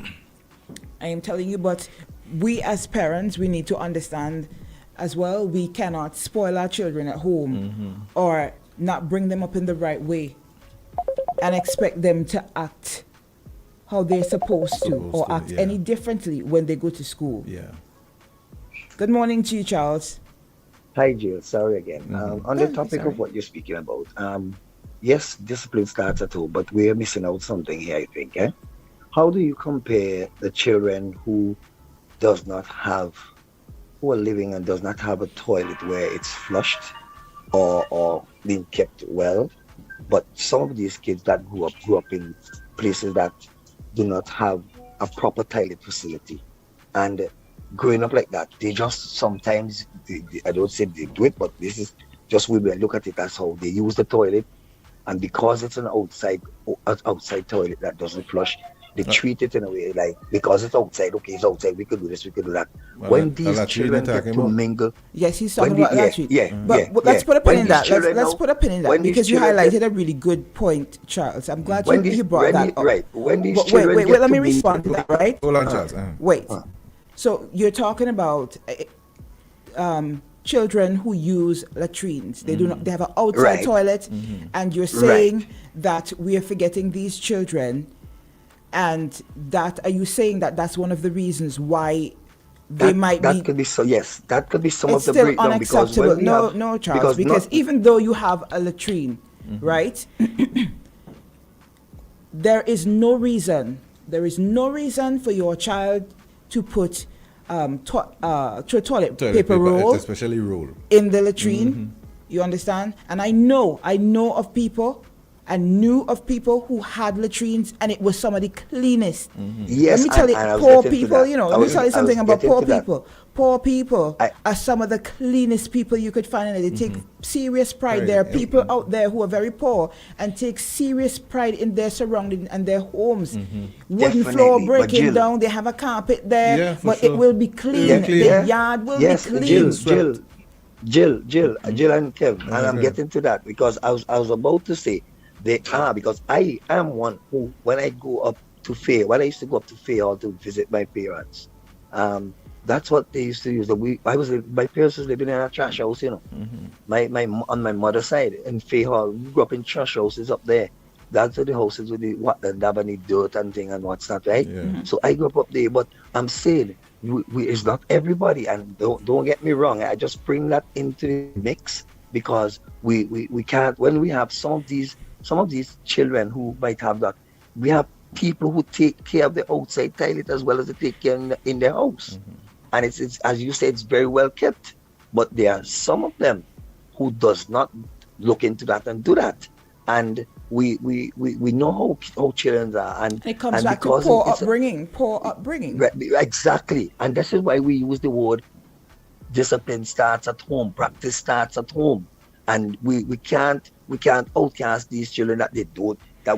But we as parents, we need to understand as well, we cannot spoil our children at home or not bring them up in the right way and expect them to act how they're supposed to or act any differently when they go to school. Yeah. Good morning to you, Charles. Hi, Jill. Sorry again. On the topic of what you're speaking about, yes, discipline starts at home, but we're missing out something here, I think. How do you compare the children who are living and does not have a toilet where it's flushed or being kept well, but some of these kids that grew up in places that do not have a proper toilet facility, and growing up like that, they just sometimes, I don't say they do it, but this is just we will look at it as how they use the toilet, and because it's an outside toilet that doesn't flush, they treat it in a way like, because it's outside, okay, it's outside, we could do this, we could do that. Well, when these children get to mingle... Yes, he's talking about latrine. But let's put a pin in that. Let's put a pin in that, because you highlighted a really good point, Charles. I'm glad you brought that up. Right. When these children wait, let me respond to that, right? Hold on, Charles. Wait. So you're talking about children who use latrines. They do not. They have an outside toilet, and you're saying that we are forgetting these children, and that are you saying that that's one of the reasons why they might be? That could be so. Yes, that could be some it's of the still breakdown. Unacceptable. No, Charles. Because even though you have a latrine, right? There is no reason for your child to put toilet paper roll, especially roll, in the latrine. You understand? And I knew of people who had latrines, and it was some of the cleanest. Yes, let me tell you, poor people. Let me tell you something about poor people. Poor people are some of the cleanest people you could find, and they take serious pride. There are people out there who are very poor and take serious pride in their surroundings and their homes. Wooden floor breaking down, they have a carpet there, but it will be clean. The yard will be clean. Jill and Kev, and I'm getting to that because I was about to say they are, because I am one who, when I go up to Fair, when I used to go up to Fair Hall to visit my parents, that's what they used to use. My parents was living in a trash house, My on my mother's side in Fair Hall, we grew up in trash houses up there. That's the houses with the have any dirt and thing and what's not, right? So I grew up there, but I'm saying it's not everybody, and don't get me wrong. I just bring that into the mix because we can't, when we have some of these children who might have that, we have people who take care of the outside toilet as well as they take care in their house. And it's as you said, it's very well kept. But there are some of them who does not look into that and do that. And we know how children are. And it comes back to poor upbringing. Right, exactly. And this is why we use the word discipline starts at home, practice starts at home. And we can't outcast these children that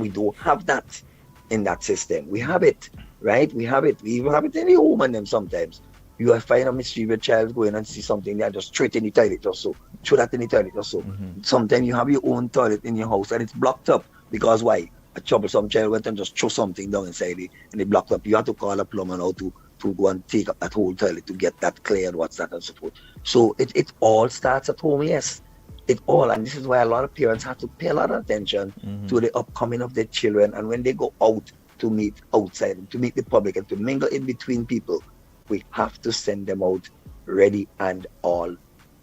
we don't have that in that system. We have it. right? We have it. We even have it in the home and them sometimes. You will find a mischievous child going and see something there, just throw it in the toilet or so. Throw that in the toilet or so. Sometimes you have your own toilet in your house and it's blocked up. Because why? A troublesome child went and just throw something down inside it and it blocked up. You have to call a plumber now to go and take up that whole toilet to get that clear and what's that and so forth. So it all starts at home, yes. It all, and this is why a lot of parents have to pay a lot of attention to the upcoming of their children. And when they go out to meet outside, to meet the public and to mingle in between people, we have to send them out ready and all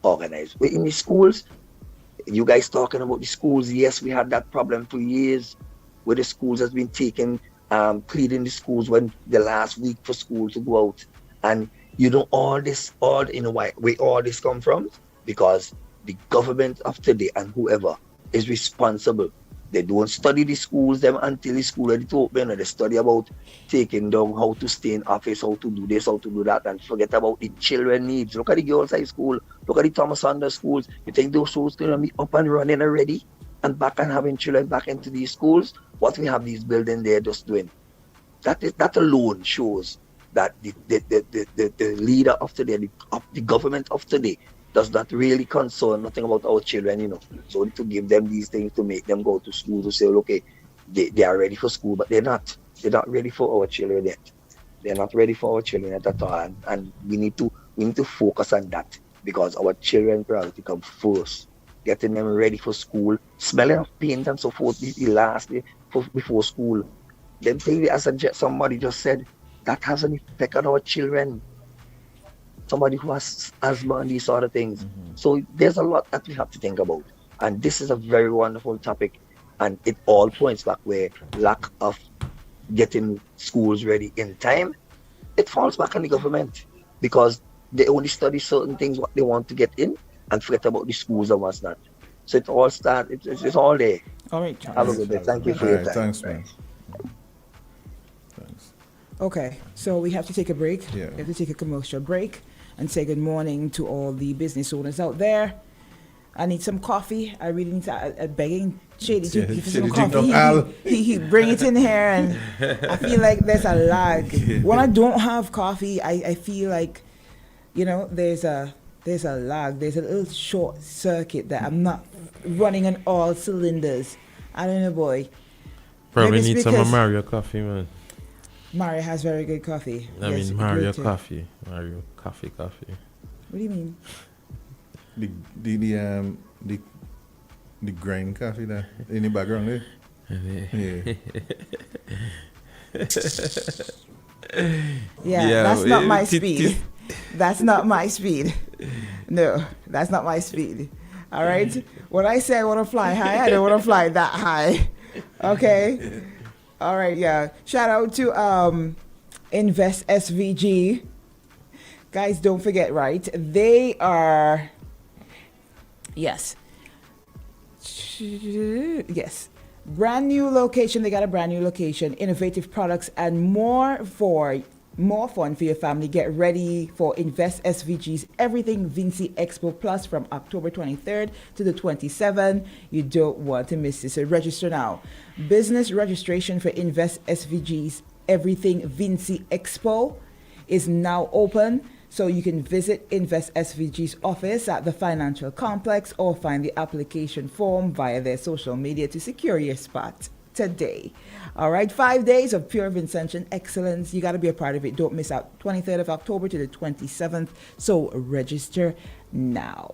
organized. In the schools, you guys talking about the schools, yes, we had that problem for years where the schools has been taking, cleaning the schools when the last week for school to go out. And you know, all in a way, where all this come from? Because the government of today and whoever is responsible. They don't study the schools them until the school ready to open, and they study about taking down how to stay in office, how to do this, how to do that, and forget about the children needs. Look at the girls' high school, look at the Thomas Sanders schools. You think those schools gonna be up and running already and back and having children back into these schools? What we have these buildings there just doing? That alone shows that the leader of today, the government of today, does not really concern nothing about our children, you know. So to give them these things to make them go to school to say, okay, they are ready for school, but they're not. They're not ready for our children yet. They're not ready for our children yet at all. And we need to focus on that because our children priority come first. Getting them ready for school, smelling of paint and so forth the last day before school. Then thing, as somebody just said, that has an effect on our children. Somebody who has asthma and these sort of things. So there's a lot that we have to think about. And this is a very wonderful topic. And it all points back where lack of getting schools ready in time, it falls back on the government because they only study certain things, what they want to get in, and forget about the schools and what's not. So it all starts, it's all there. All right, have a good day. Thank you for your time. Thanks, man. Okay, so we have to take a break. Yeah. We have to take a commercial break and say good morning to all the business owners out there. I need some coffee. I really need to, begging Shady to give us some coffee. He bring it in here and I feel like there's a lag. When I don't have coffee, I feel like, you know, there's a lag. There's a little short circuit that I'm not running on all cylinders. I don't know, boy. Probably need some Mario coffee, man. Mario has very good coffee. I mean Mario coffee. Mario coffee. What do you mean? The grind coffee there in the background there. Yeah, that's not my speed. That's not my speed. No, that's not my speed. All right. When I say I want to fly high, I don't want to fly that high. Okay. All right, yeah. Shout out to Invest SVG. Guys, don't forget, right? They are, yes. Yes. Brand new location. They got a brand new location, innovative products, and more fun for your family. Get ready for Invest SVG's Everything Vinci Expo Plus from October 23rd to the 27th. You don't want to miss this. So register now. Business registration for Invest SVG's Everything Vinci Expo is now open. So you can visit Invest SVG's office at the financial complex or find the application form via their social media to secure your spot today. All right, 5 days of pure Vincentian excellence. You got to be a part of it. Don't miss out. 23rd of October to the 27th. So register now.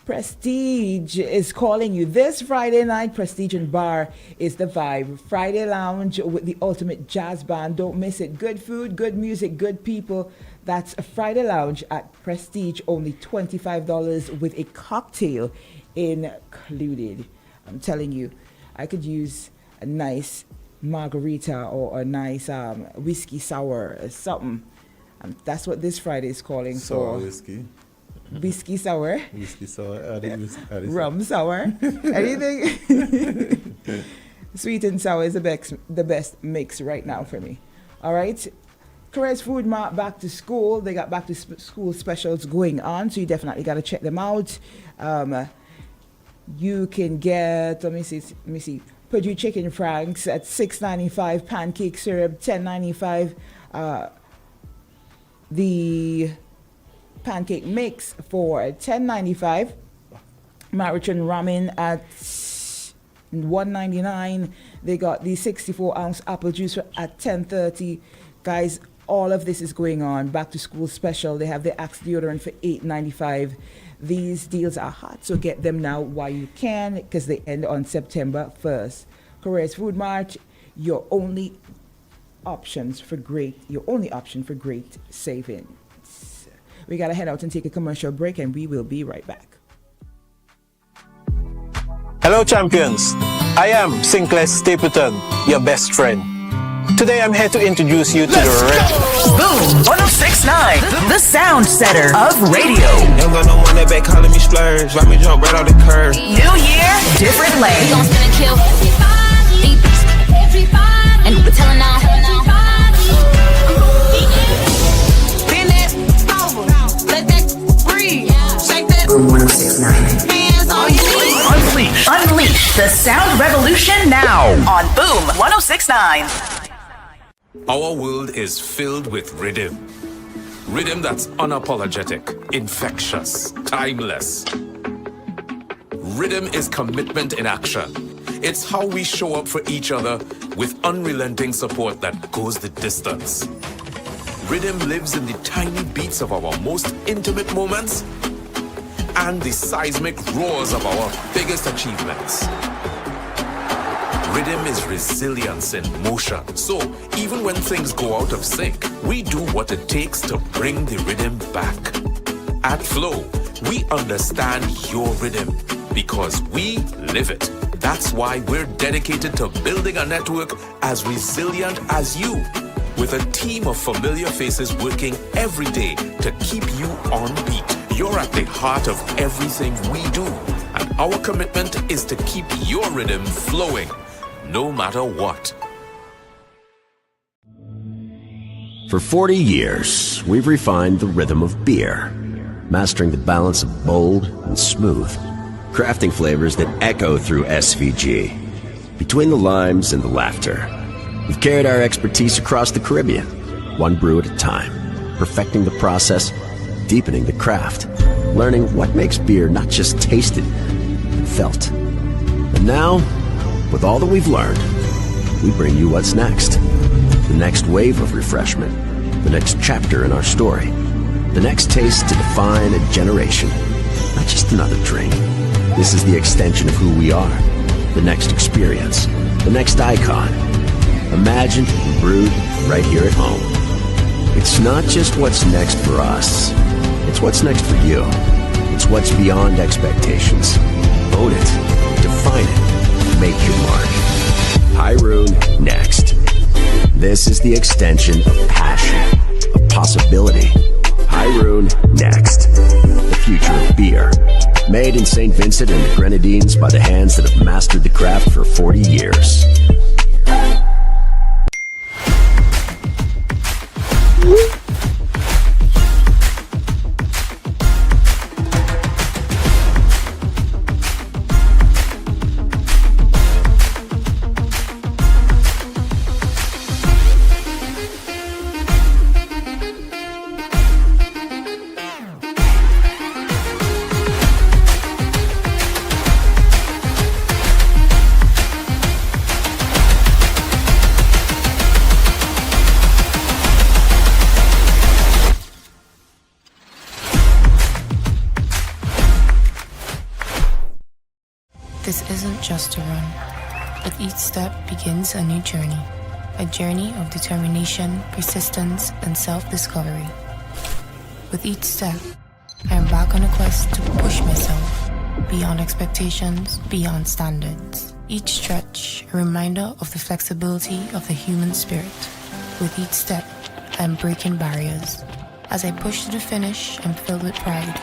Prestige is calling you this Friday night. Prestige and Bar is the vibe. Friday Lounge with the ultimate jazz band. Don't miss it. Good food, good music, good people. That's a Friday Lounge at Prestige. Only $25 with a cocktail included. I'm telling you, I could use a nice margarita or a nice whiskey sour or something. That's what this Friday is calling Sour for. whiskey. Whiskey sour. Whiskey sour. Rum sour. Anything. Sweet and sour is the best mix right now for me. All right. Caress Food Mart back to school. They got back to school specials going on, so you definitely got to check them out. You can get, let me see, Purdue chicken franks at $6.95. Pancake syrup $10.95. The pancake mix for $10.95. Maruchan ramen at $1.99. They got the 64-ounce apple juice at $10.30. Guys, all of this is going on. Back to school special. They have the Axe deodorant for $8.95. These deals are hot, so get them now while you can, because they end on September 1st. Korea's Food Mart, your only option for great savings. We gotta head out and take a commercial break, and we will be right back. Hello, champions. I am Sinclair Stapleton, your best friend. Today I'm here to introduce you to Boom 1069, the sound setter of radio. Don't got no one that back calling me splurge. Why me jump right off the curb? New year, different lane. We gon' spin and kill everybody. And we telling all. Bend that over, let that breathe. Shake that. Boom 1069. Hands on your knees. Unleash the sound revolution now on Boom 1069. Our world is filled with rhythm. Rhythm that's unapologetic, infectious, timeless. Rhythm is commitment in action. It's how we show up for each other with unrelenting support that goes the distance. Rhythm lives in the tiny beats of our most intimate moments and the seismic roars of our biggest achievements. Rhythm is resilience in motion. So even when things go out of sync, we do what it takes to bring the rhythm back. At Flow, we understand your rhythm because we live it. That's why we're dedicated to building a network as resilient as you, with a team of familiar faces working every day to keep you on beat. You're at the heart of everything we do, and our commitment is to keep your rhythm flowing, no matter what. For 40 years, we've refined the rhythm of beer, mastering the balance of bold and smooth, crafting flavors that echo through SVG. Between the limes and the laughter, we've carried our expertise across the Caribbean, one brew at a time, perfecting the process, deepening the craft, learning what makes beer not just tasted, but felt. And now, with all that we've learned, we bring you what's next. The next wave of refreshment, the next chapter in our story, the next taste to define a generation, not just another drink. This is the extension of who we are, the next experience, the next icon, imagined and brewed right here at home. It's not just what's next for us, it's what's next for you. It's what's beyond expectations. Own it, define it, make your mark. Pyroon next. This is the extension of passion, of possibility. Pyroon next. The future of beer. Made in St. Vincent and the Grenadines by the hands that have mastered the craft for 40 years. This isn't just a run. With each step begins a new journey. A journey of determination, persistence, and self-discovery. With each step, I embark on a quest to push myself beyond expectations, beyond standards. Each stretch, a reminder of the flexibility of the human spirit. With each step, I am breaking barriers. As I push to the finish, I'm filled with pride.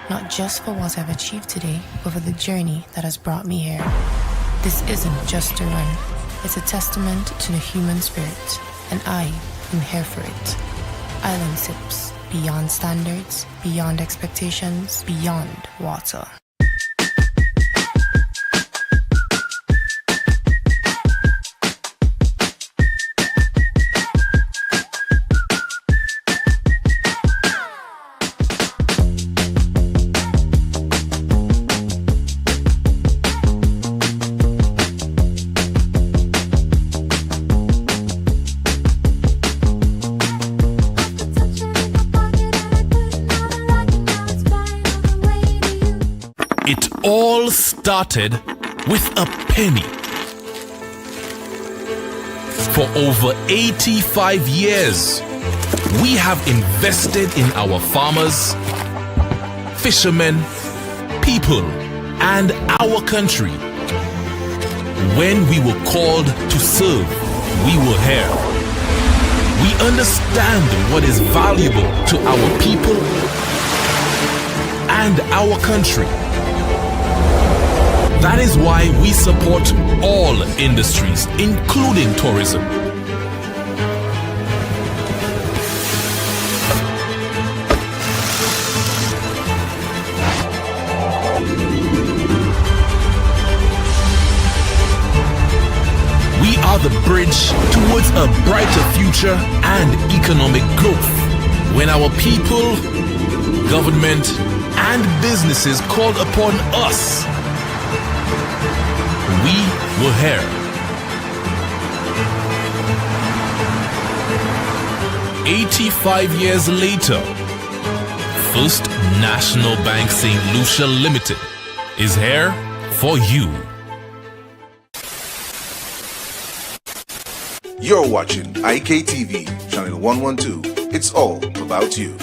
Not just for what I've achieved today, but for the journey that has brought me here. This isn't just a run. It's a testament to the human spirit, and I am here for it. Island Sips, beyond standards, beyond expectations, beyond water. started with a penny. For over 85 years, we have invested in our farmers, fishermen, people, and our country. When we were called to serve, we were here. We understand what is valuable to our people and our country. That is why we support all industries, including tourism. We are the bridge towards a brighter future and economic growth. When our people, government, and businesses called upon us, we were here. 85 years later, First National Bank St. Lucia Limited is here for you. You're watching IKTV, channel 112. It's all about you.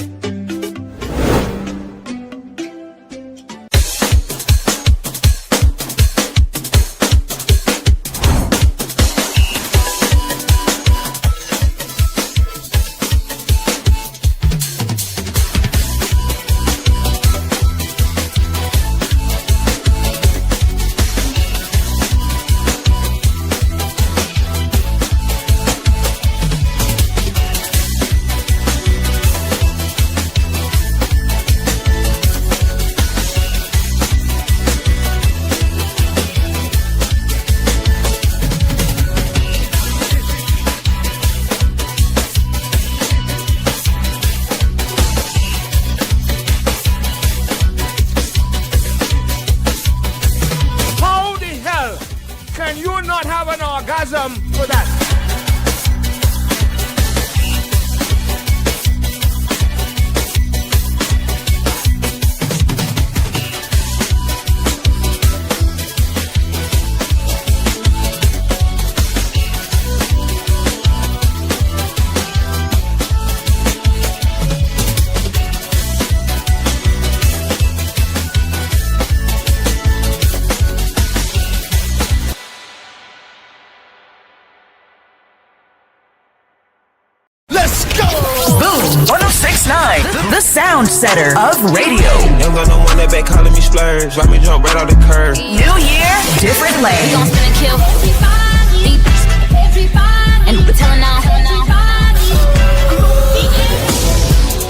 for that. The sound setter of radio. Young got no one that back calling me splurge. Watch me jump right out the curve. New year, different lane. We gon' spin and kill everybody. And we're telling now.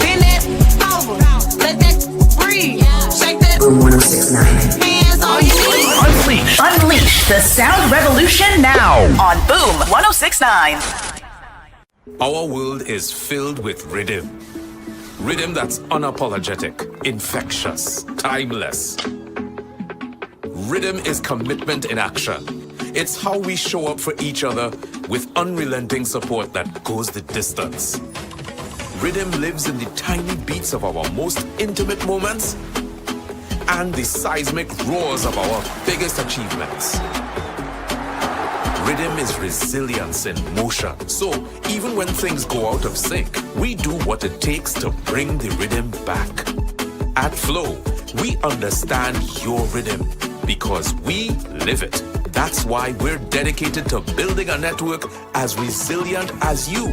Bend that over. Let that breathe. Shake that. Boom 1069. Hands on your knees. Unleash the sound revolution now on Boom 1069. Our world is filled with rhythm. Rhythm that's unapologetic, infectious, timeless. Rhythm is commitment in action. It's how we show up for each other with unrelenting support that goes the distance. Rhythm lives in the tiny beats of our most intimate moments and the seismic roars of our biggest achievements. Rhythm is resilience in motion. So even when things go out of sync, we do what it takes to bring the rhythm back. At Flow, we understand your rhythm because we live it. That's why we're dedicated to building a network as resilient as you,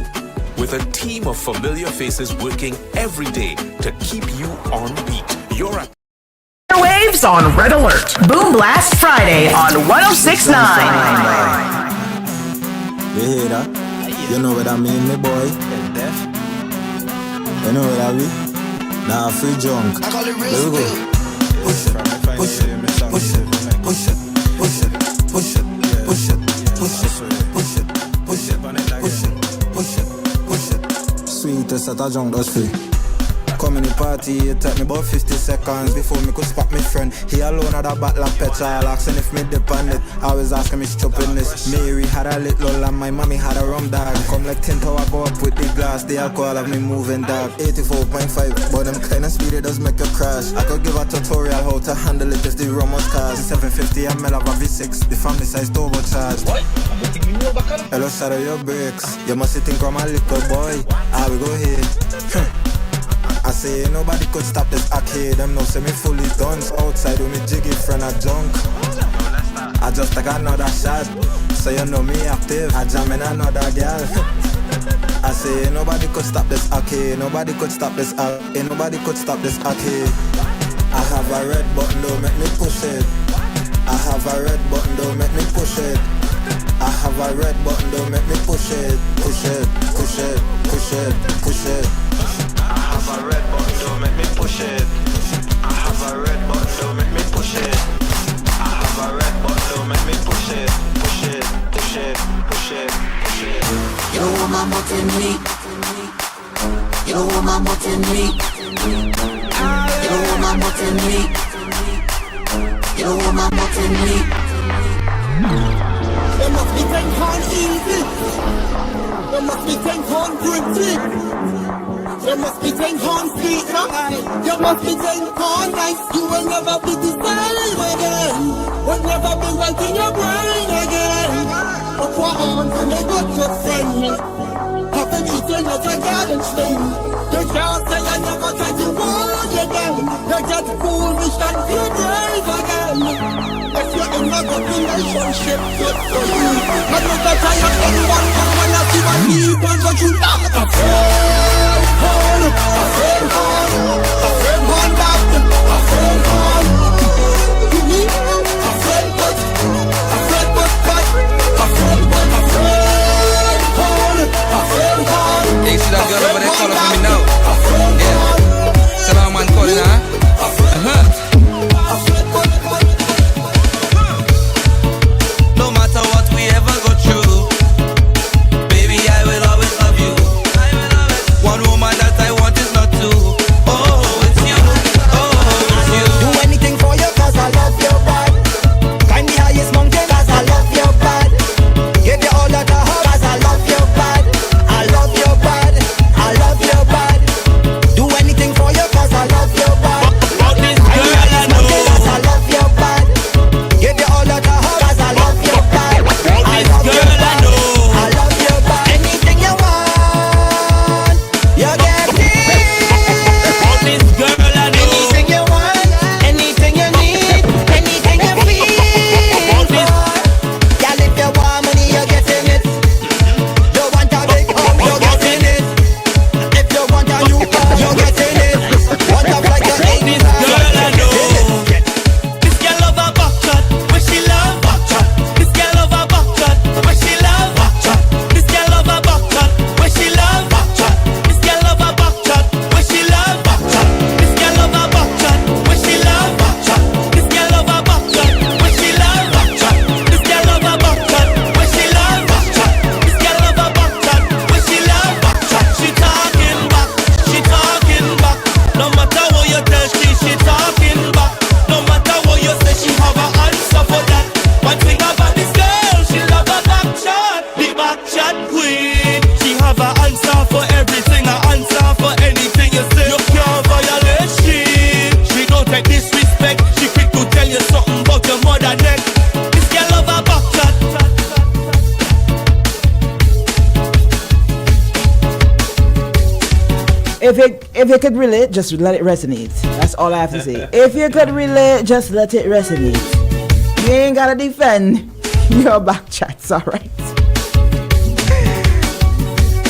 with a team of familiar faces working every day to keep you on beat. You're at Waves on Red Alert. Boom Blast Friday on 1069. You hear that? You know what I mean, me boy? You know what I mean? Nah, free junk. Let me go. Push it, push it, push it, push it, push it, push it, push it, push it, push it, push it, push it, push it, push it. Sweetest that I junk does free. Come in the party, it took me about 50 seconds before me could spot me friend. He alone had a bottle of petrol, asking if me dip on it. I was asking me stupidness. Mary had a little and my mommy had a rum dog. Come like 10 tower go up with the glass, the alcohol of me moving dog. 84.5, but them kind of speed it does make you crash. I could give a tutorial how to handle it if the rum was cast. 750 ml of a V6, the family size turbocharged. Hello, shadow your brakes. You must think I'm a little boy. I will go here. I say nobody could stop this arcade. Them no say me fully done. Outside with me jiggy friend a junk. I just take another shot. So you know me active. I jam in another girl. I say nobody could stop this arcade. Nobody could stop this arcade. Nobody could stop this arcade. I have a red button, don't make me push it. I have a red button, don't make me push it. I have a red button, don't make me push it. Push it, push it, push it, push it. I have a red button, don't make me push it. I have a red button, don't make me push it. I have a red button, don't make me push it. Push it, push it, push it, push it. You know what my butt in me. You know what my butt in me. You know what my butt in me. You know what my butt in me. There must be 10 pounds easy. There must be 10 pounds pretty. There must be 10 pounds sweet. There must be 10 pounds nice. You will never be the same again. Will never be right in your brain again. But what on to make up your friend? Have an eating at a garden swing. They can't say I never tried to warn you again. They get foolish and feel brave again. If you're in a good relationship, good for you. I'm not the kind of anyone come when I see my people, but you not a friend. A friend, a friend, one back, a friend, you need a friend, but a friend, but a friend, but a friend, hey, see that girl over there calling for me now? Yeah. Tell her man calling her. No matter what we ever go through, baby, I will always love you. One woman that I want is not two. Oh, it's you. Oh, it's you. Do anything for you cause I love your bad. Climb the highest mountain cause I love your bad. Give you all that I have cause I love your bad. I love your bad. I love your bad. Do anything for you cause I love your bad. Climb the highest mountain cause I love your bad. Give you all that I have cause I love your bad. I love your bad. I love your bad. Anything you want, you get it. This girl I know. Anything you want, anything you need, anything you feel. Girl, if you want money, you're getting it. You want a big home, you're getting it. If you want a new car, you're getting it. Want a flight to This girl I know. This girl love a back shot, where she love back shot. This girl love a back shot, where she love back shot. This girl love a back shot, where she love back shot. This girl love a back shot, where she love back shot. This girl love a back shot, where she love back shot. This girl love a back shot, where she love back shot. This girl love a back shot, where she love back shot. This girl love a back shot, where she love back shot. She talking back, she talking back. No matter what you tell she talking back. No matter what you say, she have an answer for that. One thing about this girl, she love a back shot, the back shot queen. She have an answer for everything, an answer for anything you say. You can't violate she. She don't take disrespect. She quick to tell you something about your mother neck. This girl love a back shot. If you could relate, just let it resonate. That's all I have to say. If you could relate, just let it resonate. You ain't gotta defend your back chats, alright?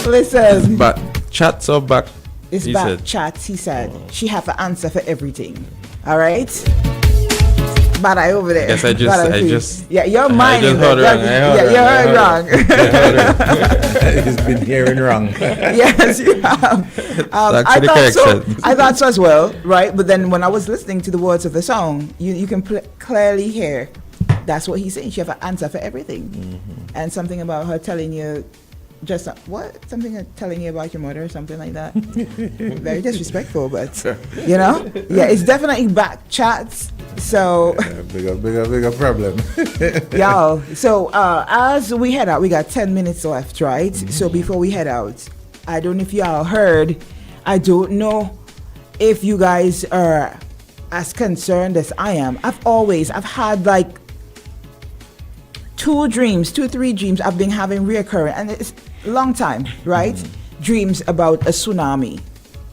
Listen. But chats or back? It's he back said. chats, he said. She have an answer for everything. Alright? Bad eye over there. Yes, I just. Yeah, your mind. I just heard wrong. You heard wrong. He's been hearing wrong. Yes, you have. I thought so as well, right? But then when I was listening to the words of the song, you can clearly hear that's what he's saying. She have an answer for everything. And something about her telling you just what? Something telling you about your mother or something like that. Very disrespectful, but you know, yeah, it's definitely back chats. So bigger problem. y'all. So as we head out, we got 10 minutes left, right? So before we head out, I don't know if y'all heard. I don't know if you guys are as concerned as I am. I've had like 3 dreams I've been having reoccurring, and it's a long time, right? Dreams about a tsunami,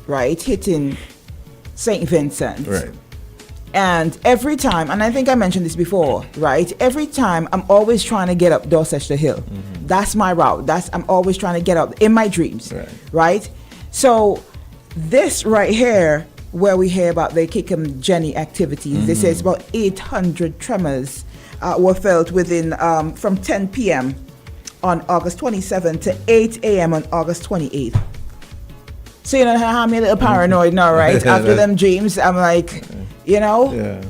right, hitting St. Vincent. Right. And every time, and I think I mentioned this before, right? Every time I'm always trying to get up Dorchester Hill. That's my route. I'm always trying to get up in my dreams, right? So this right here, where we hear about the Kickham Jenny activities, they say it's about 800 tremors were felt within from 10 p.m. on August 27th to 8 a.m. on August 28th. So you know how I'm a little paranoid now, right? After them dreams, I'm like, you know,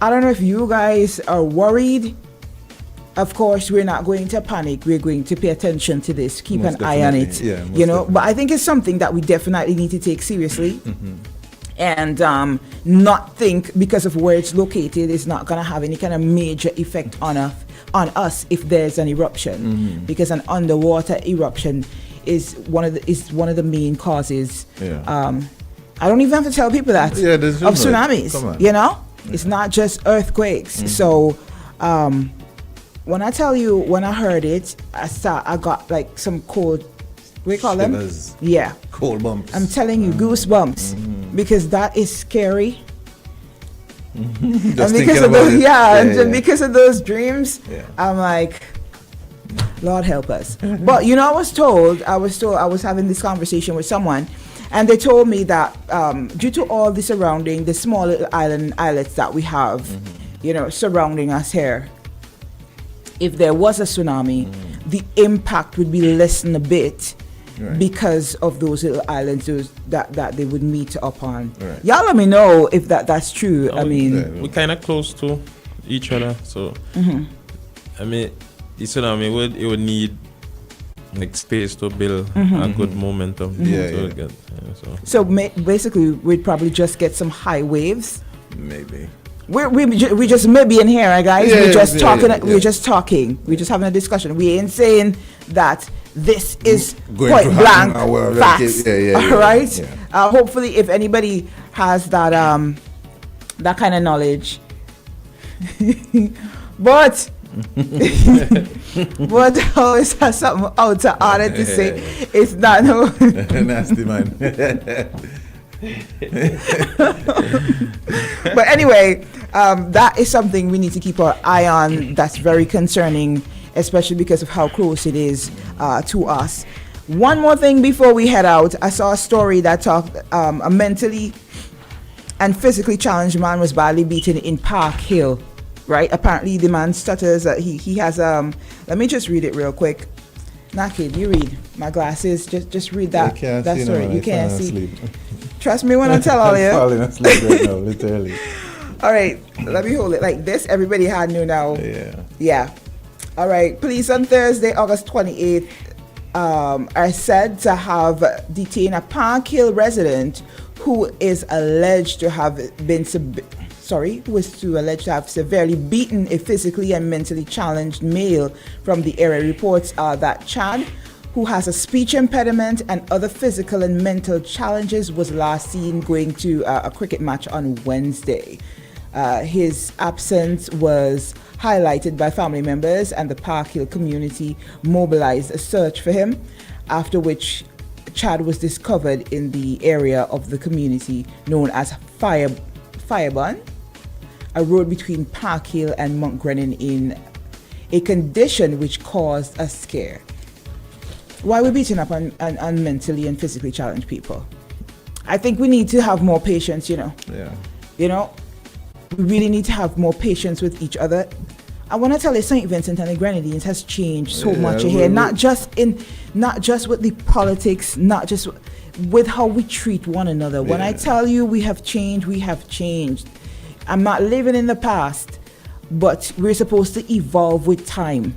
I don't know if you guys are worried. Of course, we're not going to panic. We're going to pay attention to this, keep Most an eye on it, definitely. you know. But I think it's something that we definitely need to take seriously. And not think because of where it's located, it's not going to have any kind of major effect on us if there's an eruption, because an underwater eruption is one of the main causes. I don't even have to tell people that of tsunamis. You know, it's not just earthquakes. So when I tell you, when I heard it, I got like some cold. We call Shivers. them? Yeah. Cold bumps. I'm telling you, goosebumps, because that is scary. Just and thinking because of about those, it. and because of those dreams, I'm like, Lord help us. But you know, I was having this conversation with someone, and they told me that due to all the surrounding, the small little islets that we have, you know, surrounding us here, if there was a tsunami, the impact would be lessened a bit. Because of those little islands that they would meet up on. Y'all let me know if that's true. I mean, we're kind of close to each other, so I mean, the tsunami would need like space to build a good momentum. So basically, we'd probably just get some high waves. Maybe. We just maybe in here, right, guys. We're just talking. We're just talking. We're just having a discussion. We ain't saying that this is point blank facts. All right. Hopefully, if anybody has that that kind of knowledge, but but always has something out to order to say. It's not no nasty man. But anyway, that is something we need to keep our eye on. That's very concerning, especially because of how close it is to us. One more thing before we head out. I saw a story that talked a mentally and physically challenged man was badly beaten in Park Hill. Right? Apparently the man stutters. He has let me just read it real quick. Naked, you read. My glasses. Just read that. That's right. You can't see. Trust me when I tell all you. I'm falling asleep right now, literally. All right, let me hold it like this. Everybody had knew now. Yeah. All right. Police on Thursday, August 28th, are said to have detained a Park Hill resident who is alleged to have been alleged to have severely beaten a physically and mentally challenged male from the area. Reports are that Chad, who has a speech impediment and other physical and mental challenges, was last seen going to a cricket match on Wednesday. His absence was highlighted by family members, and the Park Hill community mobilized a search for him, after which Chad was discovered in the area of the community known as Fireburn, a road between Park Hill and Mount Grennan, in a condition which caused a scare. Why are we beating up on mentally and physically challenged people? I think we need to have more patience, you know. You know, we really need to have more patience with each other. I want to tell you, St. Vincent and the Grenadines has changed so much here, not just with the politics, not just with how we treat one another. When I tell you we have changed, we have changed. I'm not living in the past, but we're supposed to evolve with time.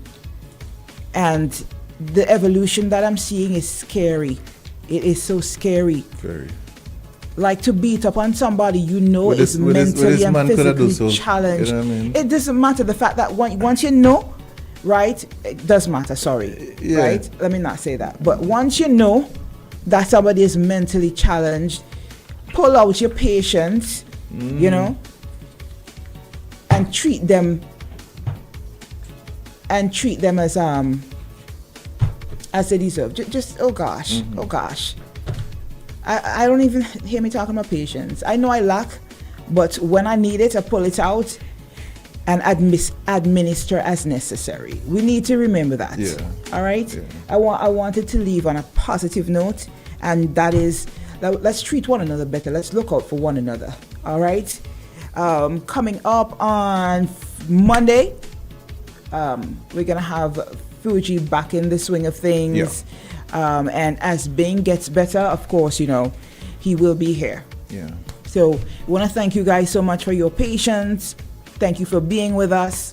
And the evolution that I'm seeing is scary. It is so scary. Very. Like to beat up on somebody you know With is this- with this- with mentally this and man coulda do physically so, challenged. you know what I mean? It doesn't matter the fact that once you know, right? It does matter. Sorry, Yeah. right? Let me not say that. But once you know that somebody is mentally challenged, pull out your patience, you know, and treat them as they deserve. Just oh gosh. I don't even hear me talking about patience. I know I lack, but when I need it, I pull it out and administer as necessary. We need to remember that. Yeah. All right. Yeah. I wanted to leave on a positive note, and that is, let's treat one another better. Let's look out for one another. All right. Coming up on Monday, we're gonna have Fuji back in the swing of things. Yeah. And as Bing gets better, of course, you know, he will be here. Yeah. So we want to thank you guys so much for your patience. Thank you for being with us.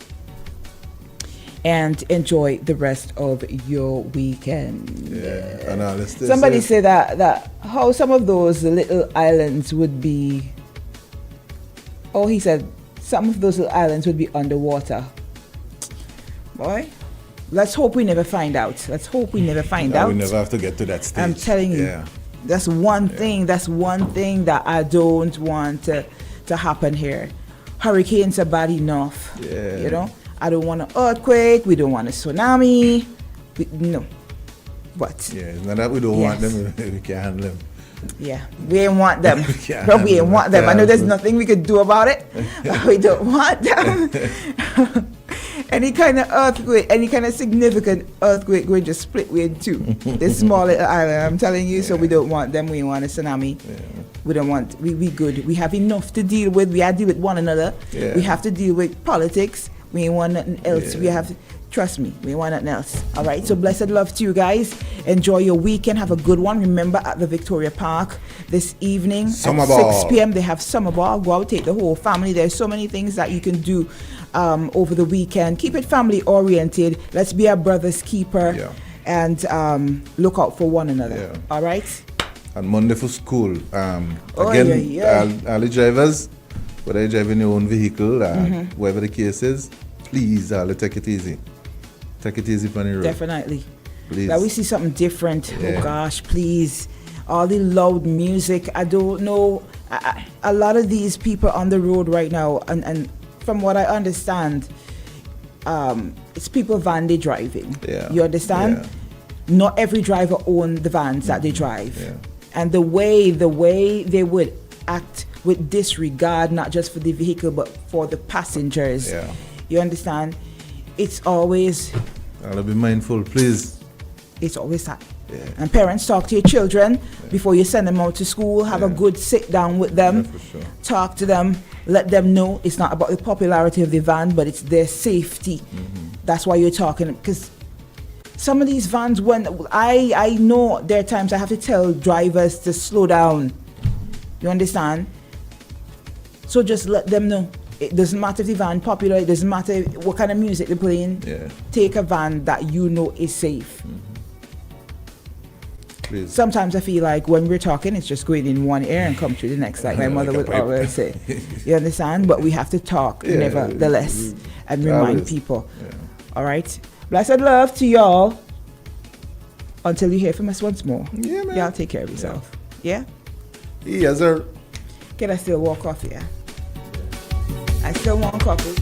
And enjoy the rest of your weekend. Yeah. And let's Somebody say that how some of those little islands would be. Oh, he said some of those little islands would be underwater. Boy. Let's hope we never find out. Let's hope we never find out. We never have to get to that stage. I'm telling you, Yeah. that's one thing. That's one thing that I don't want to happen here. Hurricanes are bad enough. Yeah. You know, I don't want an earthquake. We don't want a tsunami. No. But Yeah, it's not that we don't want them. We can't handle them. yeah, we ain't want them. can't No, we handle ain't want them. I know there's nothing we could do about it. We don't want them. Any kind of earthquake, any kind of significant earthquake, we just split we in two. This small little island, I'm telling you. So we don't want them. We want a tsunami. We don't want. We good. We have enough to deal with. We have to deal with one another. Yeah. We have to deal with politics. We ain't want nothing else. Yeah. We have. Trust me, we ain't want nothing else. All right. So blessed love to you guys. Enjoy your weekend. Have a good one. Remember at the Victoria Park this evening Summer at ball. 6 p.m. They have summer ball. Go out, take the whole family. There's so many things that you can do over the weekend. Keep it family oriented. Let's be our brother's keeper. Yeah. And look out for one another. Yeah. All right. And Monday for school. Again, yeah. all the drivers, whether you're driving your own vehicle, whatever the case is, please take it easy. Take it easy on the road. Definitely. Please. That we see something different. Yeah. Oh gosh, please. All the loud music. I don't know. A lot of these people on the road right now, and from what I understand, it's people van they driving. Yeah. You understand? Yeah. Not every driver own the vans that they drive. Yeah. And the way they would act with disregard, not just for the vehicle but for the passengers. Yeah. You understand? It's always I'll be mindful, please. It's always that. Yeah. And parents, talk to your children before you send them out to school. Have a good sit down with them. For sure. Talk to them. Let them know it's not about the popularity of the van, but it's their safety. That's why you're talking. Because some of these vans, when I know there are times I have to tell drivers to slow down. You understand? So just let them know. It doesn't matter if the van popular. It doesn't matter what kind of music they're playing. Yeah. Take a van that you know is safe. Please. Sometimes I feel like when we're talking, it's just going in one ear and come through the next, like my mother Like a would pipe. always say. You understand? But we have to talk Yeah. nevertheless and remind Always. people. All right? Blessed love to y'all. Until you hear from us once more. Yeah, man. Y'all take care of yourself. Yeah? Yes, sir. Can I still walk off here? I still want coffee.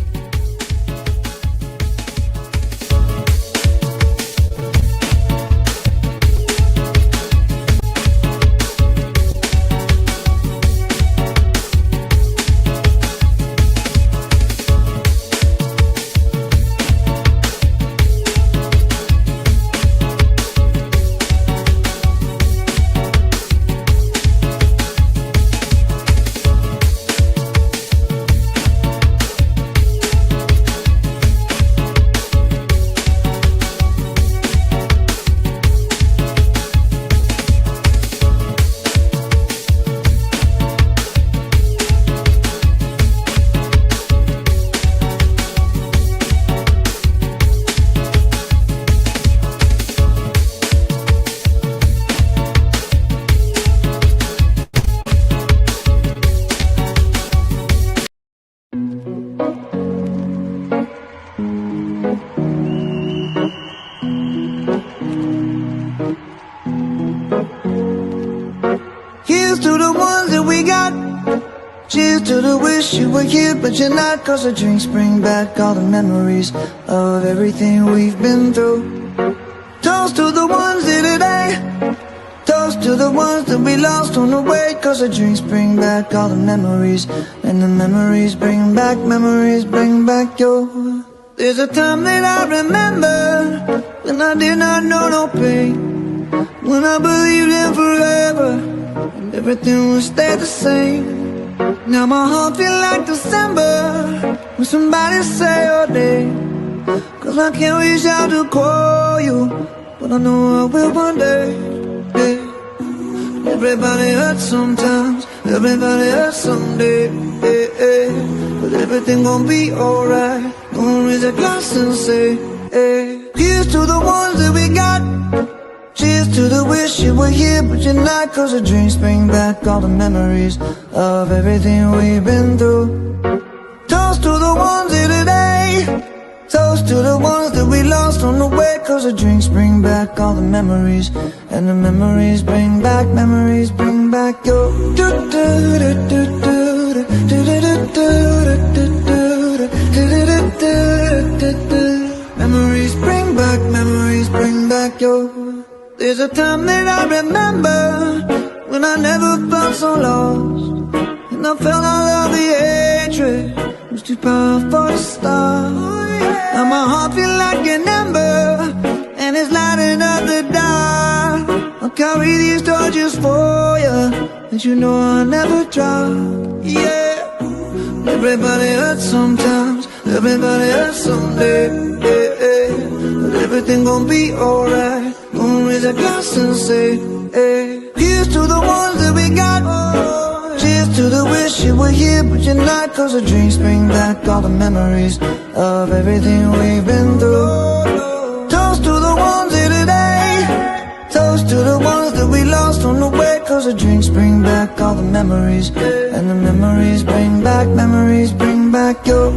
wish you were here, but you're not. Cause the drinks bring back all the memories of everything we've been through. Toast to the ones here today. Toast to the ones that we lost on the way. Cause the drinks bring back all the memories. And the memories bring back your. There's a time that I remember when I did not know no pain, when I believed in forever and everything would stay the same. Now my heart feel like December when somebody say your name. Cause I can't reach out to call you, but I know I will one day. Hey. Everybody hurts sometimes, everybody hurts someday. Hey, hey. But everything gon' be alright. Gonna raise a glass and say, hey. Here's to the ones that we got. Cheers to the wish you were here, but you're not. Cause the drinks bring back all the memories of everything we've been through. Toast to the ones here today. Toast to the ones that we lost on the way. Cause the drinks bring back all the memories. And the memories bring back your. Memories bring back your. There's a time that I remember when I never felt so lost, and I felt all of the hatred was too powerful to stop. Now my heart feel like an ember, and it's lighting up the dark. I'll carry these torches for you, and you know I'll never drop. Yeah. Everybody hurts sometimes, everybody hurts someday. Yeah, yeah. But everything gon' be alright. Gonna raise a glass and say, hey. Here's to the ones that we got. Cheers to the wish you were here, but you're not. Cause the drinks bring back all the memories of everything we've been through. Toast to the ones here today. Toast to the ones that we lost on the way. Cause the drinks bring back all the memories. And the memories bring back your.